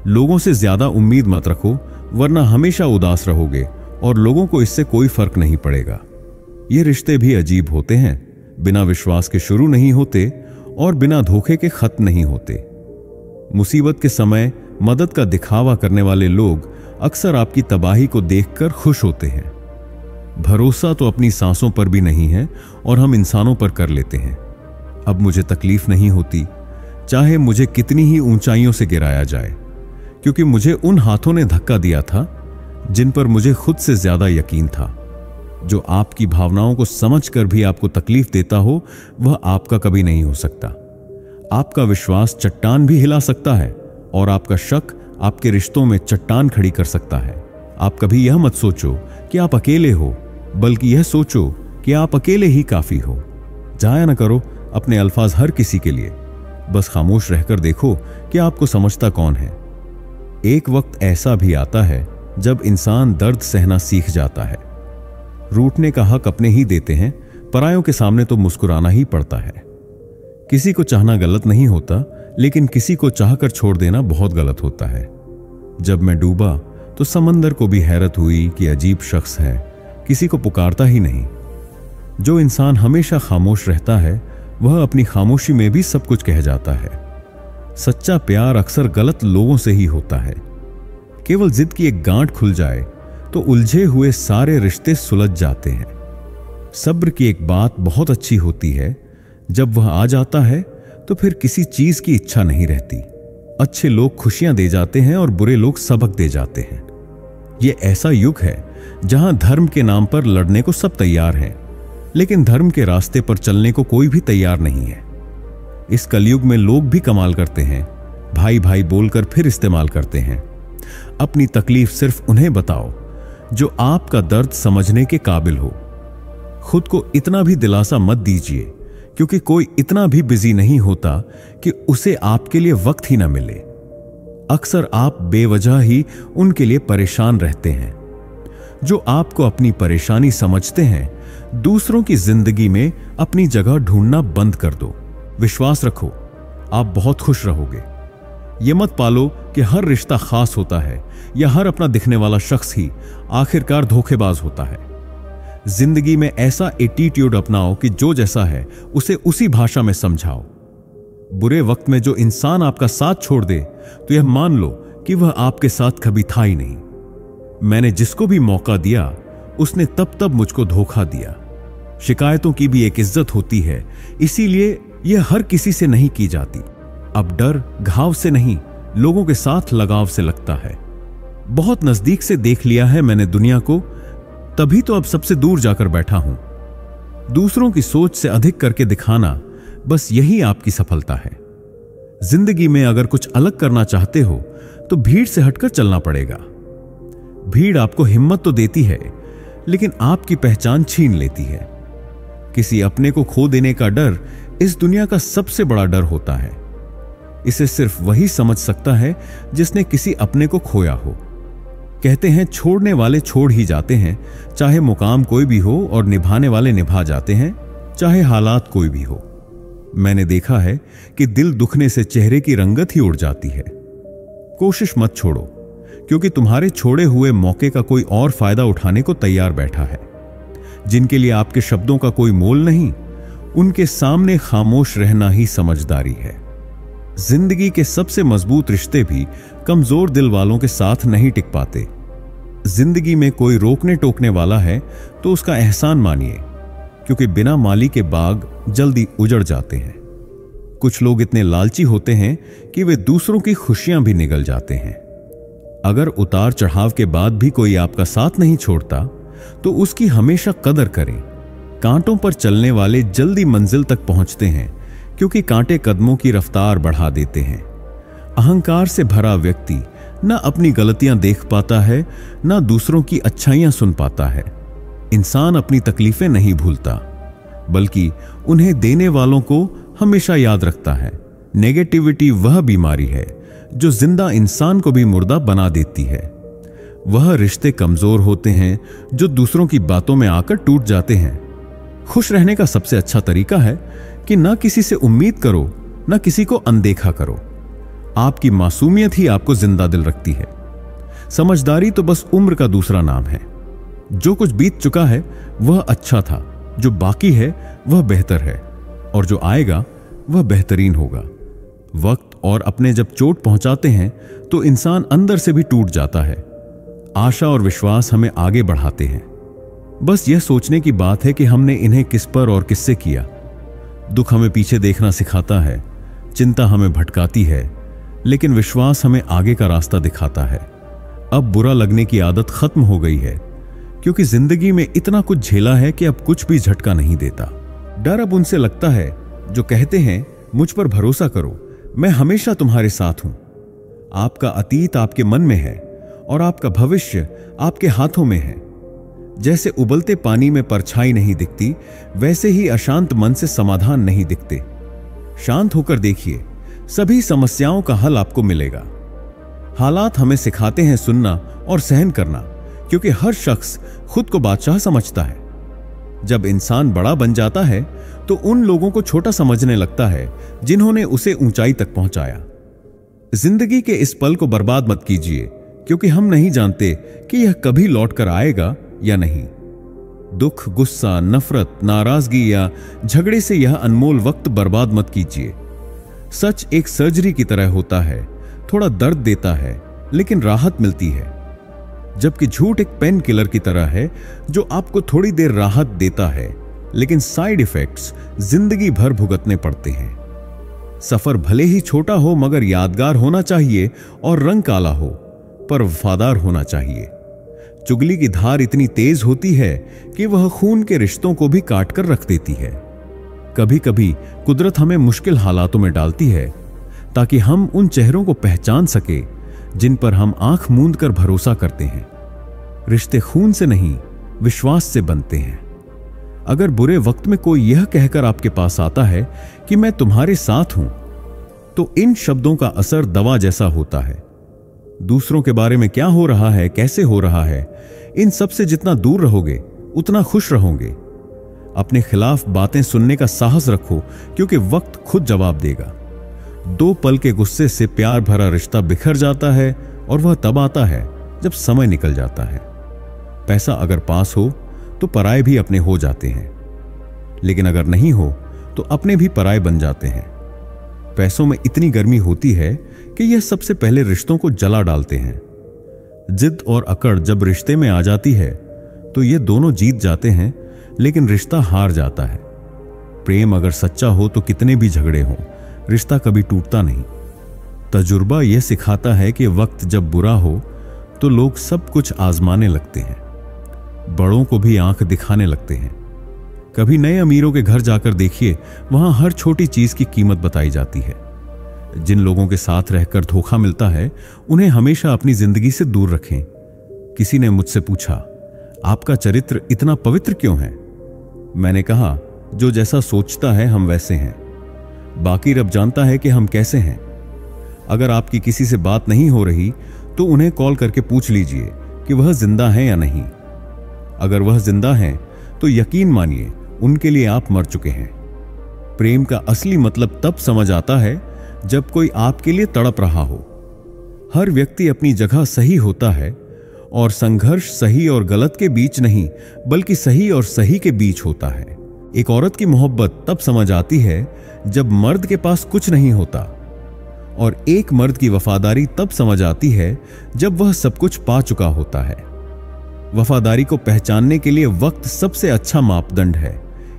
लोगों से ज्यादा उम्मीद मत रखो, वरना हमेशा उदास रहोगे और लोगों को इससे कोई फर्क नहीं पड़ेगा। ये रिश्ते भी अजीब होते हैं, बिना विश्वास के शुरू नहीं होते और बिना धोखे के खत्म नहीं होते। मुसीबत के समय मदद का दिखावा करने वाले लोग अक्सर आपकी तबाही को देखकर खुश होते हैं। भरोसा तो अपनी सांसों पर भी नहीं है और हम इंसानों पर कर लेते हैं। अब मुझे तकलीफ नहीं होती, चाहे मुझे कितनी ही ऊंचाइयों से गिराया जाए, क्योंकि मुझे उन हाथों ने धक्का दिया था जिन पर मुझे खुद से ज्यादा यकीन था। जो आपकी भावनाओं को समझकर भी आपको तकलीफ देता हो, वह आपका कभी नहीं हो सकता। आपका विश्वास चट्टान भी हिला सकता है और आपका शक आपके रिश्तों में चट्टान खड़ी कर सकता है। आप कभी यह मत सोचो कि आप अकेले हो, बल्कि यह सोचो कि आप अकेले ही काफी हो। जाया न करो अपने अल्फाज हर किसी के लिए, बस खामोश रहकर देखो कि आपको समझता कौन है। एक वक्त ऐसा भी आता है जब इंसान दर्द सहना सीख जाता है। रूठने का हक अपने ही देते हैं, परायों के सामने तो मुस्कुराना ही पड़ता है। किसी को चाहना गलत नहीं होता, लेकिन किसी को चाहकर छोड़ देना बहुत गलत होता है। जब मैं डूबा तो समंदर को भी हैरत हुई कि अजीब शख्स है, किसी को पुकारता ही नहीं। जो इंसान हमेशा खामोश रहता है, वह अपनी खामोशी में भी सब कुछ कह जाता है। सच्चा प्यार अक्सर गलत लोगों से ही होता है। केवल जिद की एक गांठ खुल जाए तो उलझे हुए सारे रिश्ते सुलझ जाते हैं। सब्र की एक बात बहुत अच्छी होती है, जब वह आ जाता है तो फिर किसी चीज की इच्छा नहीं रहती। अच्छे लोग खुशियां दे जाते हैं और बुरे लोग सबक दे जाते हैं। यह ऐसा युग है जहां धर्म के नाम पर लड़ने को सब तैयार हैं, लेकिन धर्म के रास्ते पर चलने को कोई भी तैयार नहीं है। इस कलयुग में लोग भी कमाल करते हैं, भाई भाई बोलकर फिर इस्तेमाल करते हैं। अपनी तकलीफ सिर्फ उन्हें बताओ जो आपका दर्द समझने के काबिल हो। खुद को इतना भी दिलासा मत दीजिए, क्योंकि कोई इतना भी बिजी नहीं होता कि उसे आपके लिए वक्त ही ना मिले। अक्सर आप बेवजह ही उनके लिए परेशान रहते हैं। जो आपको अपनी परेशानी समझते हैं, दूसरों की जिंदगी में अपनी जगह ढूंढना बंद कर दो। विश्वास रखो, आप बहुत खुश रहोगे। यह मत पालो कि हर रिश्ता खास होता है या हर अपना दिखने वाला शख्स ही आखिरकार धोखेबाज होता है। जिंदगी में ऐसा एटीट्यूड अपनाओ कि जो जैसा है उसे उसी भाषा में समझाओ। बुरे वक्त में जो इंसान आपका साथ छोड़ दे, तो यह मान लो कि वह आपके साथ कभी था ही नहीं। मैंने जिसको भी मौका दिया, उसने तब तब मुझको धोखा दिया। शिकायतों की भी एक इज्जत होती है, इसीलिए यह हर किसी से नहीं की जाती। अब डर घाव से नहीं, लोगों के साथ लगाव से लगता है। बहुत नजदीक से देख लिया है मैंने दुनिया को, तभी तो अब सबसे दूर जाकर बैठा हूं। दूसरों की सोच से अधिक करके दिखाना, बस यही आपकी सफलता है। जिंदगी में अगर कुछ अलग करना चाहते हो तो भीड़ से हटकर चलना पड़ेगा। भीड़ आपको हिम्मत तो देती है, लेकिन आपकी पहचान छीन लेती है। किसी अपने को खो देने का डर इस दुनिया का सबसे बड़ा डर होता है। इसे सिर्फ वही समझ सकता है जिसने किसी अपने को खोया हो। कहते हैं छोड़ने वाले छोड़ ही जाते हैं, चाहे मुकाम कोई भी हो, और निभाने वाले निभा जाते हैं, चाहे हालात कोई भी हो। मैंने देखा है कि दिल दुखने से चेहरे की रंगत ही उड़ जाती है। कोशिश मत छोड़ो, क्योंकि तुम्हारे छोड़े हुए मौके का कोई और फायदा उठाने को तैयार बैठा है। जिनके लिए आपके शब्दों का कोई मोल नहीं, उनके सामने खामोश रहना ही समझदारी है। जिंदगी के सबसे मजबूत रिश्ते भी कमजोर दिल वालों के साथ नहीं टिक पाते। जिंदगी में कोई रोकने टोकने वाला है तो उसका एहसान मानिए, क्योंकि बिना माली के बाग जल्दी उजड़ जाते हैं। कुछ लोग इतने लालची होते हैं कि वे दूसरों की खुशियां भी निगल जाते हैं। अगर उतार चढ़ाव के बाद भी कोई आपका साथ नहीं छोड़ता, तो उसकी हमेशा कदर करें। कांटों पर चलने वाले जल्दी मंजिल तक पहुंचते हैं, क्योंकि कांटे कदमों की रफ्तार बढ़ा देते हैं। अहंकार से भरा व्यक्ति न अपनी गलतियां देख पाता है, न दूसरों की अच्छाइयां सुन पाता है। इंसान अपनी तकलीफें नहीं भूलता, बल्कि उन्हें देने वालों को हमेशा याद रखता है। नेगेटिविटी वह बीमारी है जो जिंदा इंसान को भी मुर्दा बना देती है। वह रिश्ते कमजोर होते हैं जो दूसरों की बातों में आकर टूट जाते हैं। खुश रहने का सबसे अच्छा तरीका है कि ना किसी से उम्मीद करो, ना किसी को अनदेखा करो। आपकी मासूमियत ही आपको जिंदा दिल रखती है। समझदारी तो बस उम्र का दूसरा नाम है। जो कुछ बीत चुका है वह अच्छा था, जो बाकी है वह बेहतर है, और जो आएगा वह बेहतरीन होगा। वक्त और अपने जब चोट पहुंचाते हैं तो इंसान अंदर से भी टूट जाता है। आशा और विश्वास हमें आगे बढ़ाते हैं। बस यह सोचने की बात है कि हमने इन्हें किस पर और किससे किया। दुख हमें पीछे देखना सिखाता है, चिंता हमें भटकाती है, लेकिन विश्वास हमें आगे का रास्ता दिखाता है। अब बुरा लगने की आदत खत्म हो गई है, क्योंकि जिंदगी में इतना कुछ झेला है कि अब कुछ भी झटका नहीं देता। डर अब उनसे लगता है जो कहते हैं मुझ पर भरोसा करो, मैं हमेशा तुम्हारे साथ हूं। आपका अतीत आपके मन में है और आपका भविष्य आपके हाथों में है। जैसे उबलते पानी में परछाई नहीं दिखती, वैसे ही अशांत मन से समाधान नहीं दिखते। शांत होकर देखिए, सभी समस्याओं का हल आपको मिलेगा। हालात हमें सिखाते हैं सुनना और सहन करना, क्योंकि हर शख्स खुद को बादशाह समझता है। जब इंसान बड़ा बन जाता है तो उन लोगों को छोटा समझने लगता है जिन्होंने उसे ऊंचाई तक पहुंचाया। जिंदगी के इस पल को बर्बाद मत कीजिए, क्योंकि हम नहीं जानते कि यह कभी लौट कर आएगा या नहीं। दुख, गुस्सा, नफरत, नाराजगी या झगड़े से यह अनमोल वक्त बर्बाद मत कीजिए। सच एक सर्जरी की तरह होता है, थोड़ा दर्द देता है लेकिन राहत मिलती है, जबकि झूठ एक पेन किलर की तरह है जो आपको थोड़ी देर राहत देता है, लेकिन साइड इफेक्ट्स जिंदगी भर भुगतने पड़ते हैं। सफर भले ही छोटा हो मगर यादगार होना चाहिए, और रंग काला हो पर वफादार होना चाहिए। चुगली की धार इतनी तेज होती है कि वह खून के रिश्तों को भी काट कर रख देती है। कभी कभी कुदरत हमें मुश्किल हालातों में डालती है ताकि हम उन चेहरों को पहचान सके जिन पर हम आंख मूंद कर भरोसा करते हैं। रिश्ते खून से नहीं, विश्वास से बनते हैं। अगर बुरे वक्त में कोई यह कहकर आपके पास आता है कि मैं तुम्हारे साथ हूं, तो इन शब्दों का असर दवा जैसा होता है। दूसरों के बारे में क्या हो रहा है, कैसे हो रहा है, इन सब से जितना दूर रहोगे उतना खुश रहोगे। अपने खिलाफ बातें सुनने का साहस रखो, क्योंकि वक्त खुद जवाब देगा। 2 पल के गुस्से से प्यार भरा रिश्ता बिखर जाता है, और वह तब आता है जब समय निकल जाता है। पैसा अगर पास हो तो पराये भी अपने हो जाते हैं, लेकिन अगर नहीं हो तो अपने भी पराये बन जाते हैं। पैसों में इतनी गर्मी होती है कि यह सबसे पहले रिश्तों को जला डालते हैं। जिद और अकड़ जब रिश्ते में आ जाती है तो ये दोनों जीत जाते हैं, लेकिन रिश्ता हार जाता है। प्रेम अगर सच्चा हो तो कितने भी झगड़े हों, रिश्ता कभी टूटता नहीं। तजुर्बा यह सिखाता है कि वक्त जब बुरा हो तो लोग सब कुछ आजमाने लगते हैं, बड़ों को भी आंख दिखाने लगते हैं। कभी नए अमीरों के घर जाकर देखिए, वहां हर छोटी चीज की कीमत बताई जाती है। जिन लोगों के साथ रहकर धोखा मिलता है, उन्हें हमेशा अपनी जिंदगी से दूर रखें। किसी ने मुझसे पूछा, आपका चरित्र इतना पवित्र क्यों है? मैंने कहा, जो जैसा सोचता है हम वैसे हैं, बाकी रब जानता है कि हम कैसे हैं। अगर आपकी किसी से बात नहीं हो रही तो उन्हें कॉल करके पूछ लीजिए कि वह जिंदा है या नहीं। अगर वह जिंदा हैं तो यकीन मानिए उनके लिए आप मर चुके हैं। प्रेम का असली मतलब तब समझ आता है जब कोई आपके लिए तड़प रहा हो। हर व्यक्ति अपनी जगह सही होता है, और संघर्ष सही और गलत के बीच नहीं बल्कि सही और सही के बीच होता है। एक औरत की मोहब्बत तब समझ आती है जब मर्द के पास कुछ नहीं होता, और एक मर्द की वफादारी तब समझ आती है जब वह सब कुछ पा चुका होता है। वफादारी को पहचानने के लिए वक्त सबसे अच्छा मापदंड है।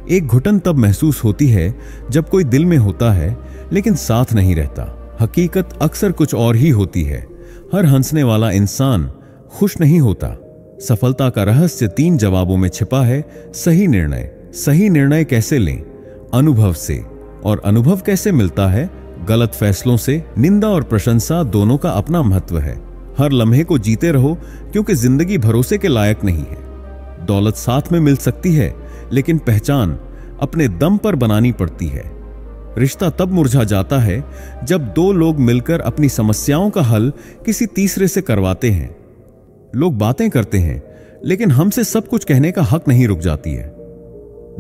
एक घुटन तब महसूस होती है जब कोई दिल में होता है लेकिन साथ नहीं रहता। हकीकत अक्सर कुछ और ही होती है। हर हंसने वाला इंसान खुश नहीं होता। सफलता का रहस्य 3 जवाबों में छिपा है। सही निर्णय। सही निर्णय कैसे लें? अनुभव से। और अनुभव कैसे मिलता है? गलत फैसलों से। निंदा और प्रशंसा दोनों का अपना महत्व है। हर लम्हे को जीते रहो, क्योंकि जिंदगी भरोसे के लायक नहीं है। दौलत साथ में मिल सकती है, लेकिन पहचान अपने दम पर बनानी पड़ती है। रिश्ता तब मुरझा जाता है जब 2 लोग मिलकर अपनी समस्याओं का हल किसी तीसरे से करवाते हैं। लोग बातें करते हैं, लेकिन हमसे सब कुछ कहने का हक नहीं रुक जाती है।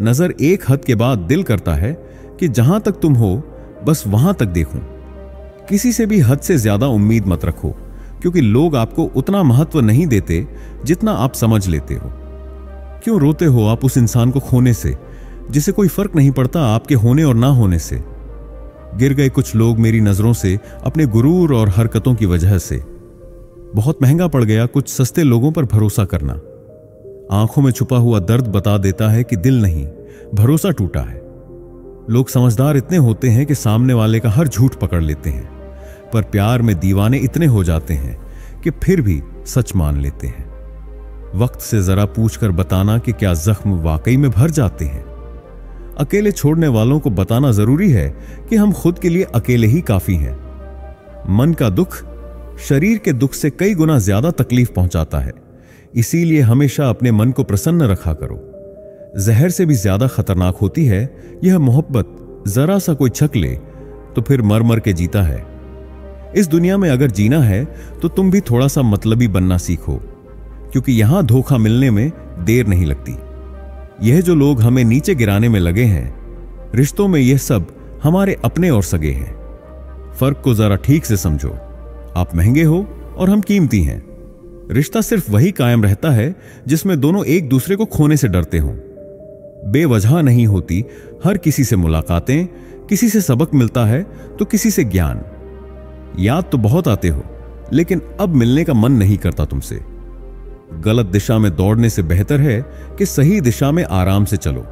नजर एक हद के बाद दिल करता है कि जहां तक तुम हो बस वहां तक देखूं। किसी से भी हद से ज्यादा उम्मीद मत रखो, क्योंकि लोग आपको उतना महत्व नहीं देते जितना आप समझ लेते हो। क्यों रोते हो आप उस इंसान को खोने से जिसे कोई फर्क नहीं पड़ता आपके होने और ना होने से? गिर गए कुछ लोग मेरी नजरों से अपने गुरूर और हरकतों की वजह से। बहुत महंगा पड़ गया कुछ सस्ते लोगों पर भरोसा करना। आंखों में छुपा हुआ दर्द बता देता है कि दिल नहीं, भरोसा टूटा है। लोग समझदार इतने होते हैं कि सामने वाले का हर झूठ पकड़ लेते हैं, पर प्यार में दीवाने इतने हो जाते हैं कि फिर भी सच मान लेते हैं। वक्त से जरा पूछकर बताना कि क्या जख्म वाकई में भर जाते हैं। अकेले छोड़ने वालों को बताना जरूरी है कि हम खुद के लिए अकेले ही काफी हैं। मन का दुख शरीर के दुख से कई गुना ज्यादा तकलीफ पहुंचाता है, इसीलिए हमेशा अपने मन को प्रसन्न रखा करो। जहर से भी ज्यादा खतरनाक होती है यह मोहब्बत। जरा सा कोई छक ले तो फिर मर मर के जीता है। इस दुनिया में अगर जीना है तो तुम भी थोड़ा सा मतलबी बनना सीखो, क्योंकि यहां धोखा मिलने में देर नहीं लगती। यह जो लोग हमें नीचे गिराने में लगे हैं, रिश्तों में यह सब हमारे अपने और सगे हैं। फर्क को जरा ठीक से समझो। आप महंगे हो और हम कीमती हैं। रिश्ता सिर्फ वही कायम रहता है जिसमें दोनों एक दूसरे को खोने से डरते हों। बेवजह नहीं होती हर किसी से मुलाकातें, किसी से सबक मिलता है तो किसी से ज्ञान। याद तो बहुत आते हो, लेकिन अब मिलने का मन नहीं करता तुमसे। गलत दिशा में दौड़ने से बेहतर है कि सही दिशा में आराम से चलो।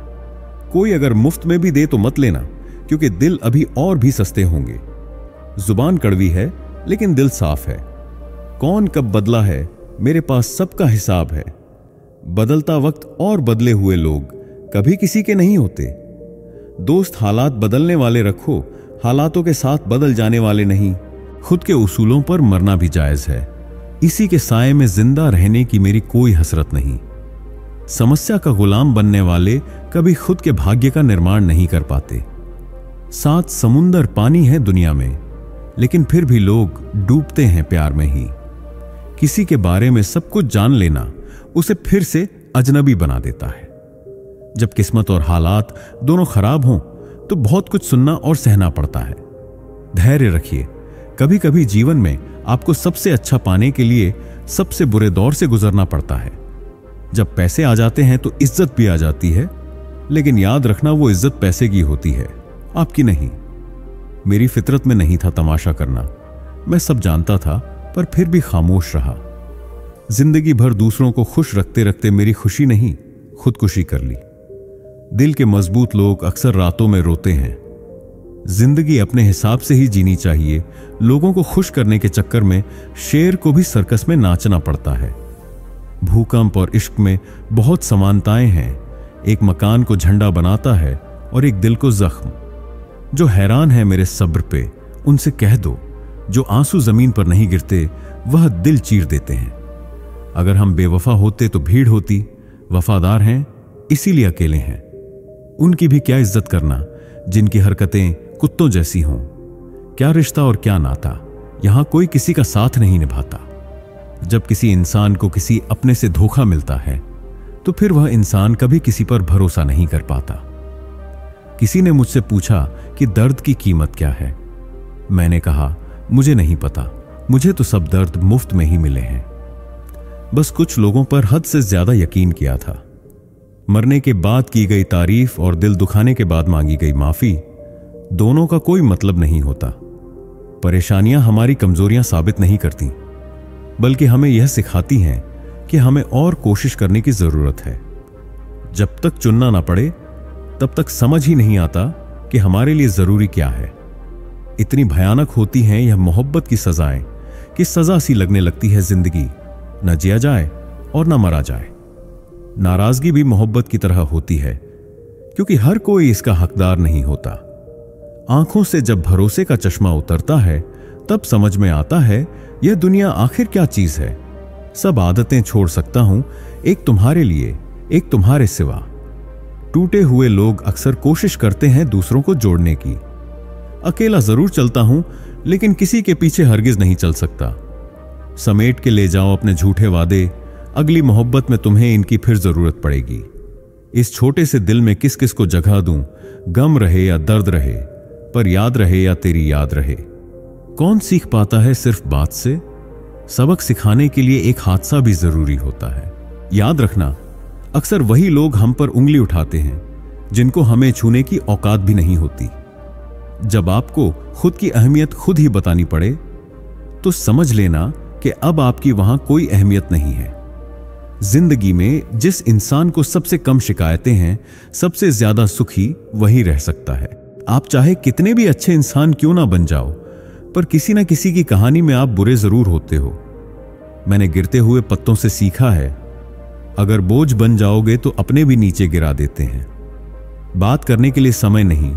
कोई अगर मुफ्त में भी दे तो मत लेना, क्योंकि दिल अभी और भी सस्ते होंगे। जुबान कड़वी है लेकिन दिल साफ है। कौन कब बदला है मेरे पास सबका हिसाब है। बदलता वक्त और बदले हुए लोग कभी किसी के नहीं होते। दोस्त हालात बदलने वाले रखो, हालातों के साथ बदल जाने वाले नहीं। खुद के उसूलों पर मरना भी जायज है। इसी के साए में जिंदा रहने की मेरी कोई हसरत नहीं। समस्या का गुलाम बनने वाले कभी खुद के भाग्य का निर्माण नहीं कर पाते। 7 समुंदर पानी है दुनिया में, लेकिन फिर भी लोग डूबते हैं प्यार में ही। किसी के बारे में सब कुछ जान लेना उसे फिर से अजनबी बना देता है। जब किस्मत और हालात दोनों खराब हों तो बहुत कुछ सुनना और सहना पड़ता है। धैर्य रखिए। कभी कभी जीवन में आपको सबसे अच्छा पाने के लिए सबसे बुरे दौर से गुजरना पड़ता है। जब पैसे आ जाते हैं तो इज्जत भी आ जाती है, लेकिन याद रखना वो इज्जत पैसे की होती है, आपकी नहीं। मेरी फितरत में नहीं था तमाशा करना। मैं सब जानता था, पर फिर भी खामोश रहा। जिंदगी भर दूसरों को खुश रखते रखते मेरी खुशी नहीं, खुदकुशी कर ली। दिल के मजबूत लोग अक्सर रातों में रोते हैं। जिंदगी अपने हिसाब से ही जीनी चाहिए। लोगों को खुश करने के चक्कर में शेर को भी सर्कस में नाचना पड़ता है। भूकंप और इश्क में बहुत समानताएं हैं। एक मकान को झंडा बनाता है और एक दिल को जख्म। जो हैरान है मेरे सब्र पे, उनसे कह दो, जो आंसू जमीन पर नहीं गिरते वह दिल चीर देते हैं। अगर हम बेवफा होते तो भीड़ होती, वफादार हैं इसीलिए अकेले हैं। उनकी भी क्या इज्जत करना जिनकी हरकतें कुत्तों जैसी हों। क्या रिश्ता और क्या नाता, यहां कोई किसी का साथ नहीं निभाता। जब किसी इंसान को किसी अपने से धोखा मिलता है तो फिर वह इंसान कभी किसी पर भरोसा नहीं कर पाता। किसी ने मुझसे पूछा कि दर्द की कीमत क्या है। मैंने कहा, मुझे नहीं पता, मुझे तो सब दर्द मुफ्त में ही मिले हैं। बस कुछ लोगों पर हद से ज्यादा यकीन किया था। मरने के बाद की गई तारीफ और दिल दुखाने के बाद मांगी गई माफी, दोनों का कोई मतलब नहीं होता। परेशानियां हमारी कमजोरियां साबित नहीं करती, बल्कि हमें यह सिखाती हैं कि हमें और कोशिश करने की जरूरत है। जब तक चुनना ना पड़े तब तक समझ ही नहीं आता कि हमारे लिए जरूरी क्या है। इतनी भयानक होती हैं यह मोहब्बत की सजाएं कि सजा सी लगने लगती है जिंदगी, न जिया जाए और न मरा जाए। नाराजगी भी मोहब्बत की तरह होती है, क्योंकि हर कोई इसका हकदार नहीं होता। आंखों से जब भरोसे का चश्मा उतरता है तब समझ में आता है यह दुनिया आखिर क्या चीज है। सब आदतें छोड़ सकता हूं, एक तुम्हारे लिए, एक तुम्हारे सिवा। टूटे हुए लोग अक्सर कोशिश करते हैं दूसरों को जोड़ने की। अकेला जरूर चलता हूं, लेकिन किसी के पीछे हरगिज नहीं चल सकता। समेट के ले जाओ अपने झूठे वादे, अगली मोहब्बत में तुम्हें इनकी फिर जरूरत पड़ेगी। इस छोटे से दिल में किस किस को जगह दूं, गम रहे या दर्द रहे, पर याद रहे या तेरी याद रहे। कौन सीख पाता है सिर्फ बात से? सबक सिखाने के लिए एक हादसा भी जरूरी होता है। याद रखना, अक्सर वही लोग हम पर उंगली उठाते हैं जिनको हमें छूने की औकात भी नहीं होती। जब आपको खुद की अहमियत खुद ही बतानी पड़े तो समझ लेना कि अब आपकी वहां कोई अहमियत नहीं है। जिंदगी में जिस इंसान को सबसे कम शिकायतें हैं, सबसे ज्यादा सुखी वही रह सकता है। आप चाहे कितने भी अच्छे इंसान क्यों ना बन जाओ, पर किसी ना किसी की कहानी में आप बुरे जरूर होते हो। मैंने गिरते हुए पत्तों से सीखा है, अगर बोझ बन जाओगे तो अपने भी नीचे गिरा देते हैं। बात करने के लिए समय नहीं,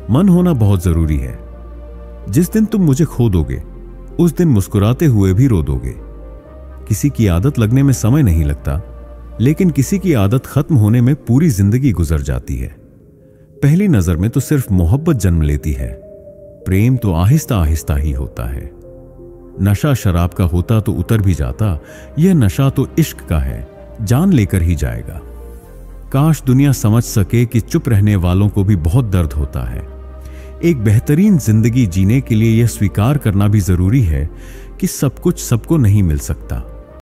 मन होना बहुत जरूरी है। जिस दिन तुम मुझे खो दोगे, उस दिन मुस्कुराते हुए भी रो दोगे। किसी की आदत लगने में समय नहीं लगता, लेकिन किसी की आदत खत्म होने में पूरी जिंदगी गुजर जाती है। पहली नजर में तो सिर्फ मोहब्बत जन्म लेती है, प्रेम तो आहिस्ता आहिस्ता ही होता है। नशा शराब का होता तो उतर भी जाता, यह नशा तो इश्क का है, जान लेकर ही जाएगा। काश दुनिया समझ सके कि चुप रहने वालों को भी बहुत दर्द होता है। एक बेहतरीन जिंदगी जीने के लिए यह स्वीकार करना भी जरूरी है कि सब कुछ सबको नहीं मिल सकता।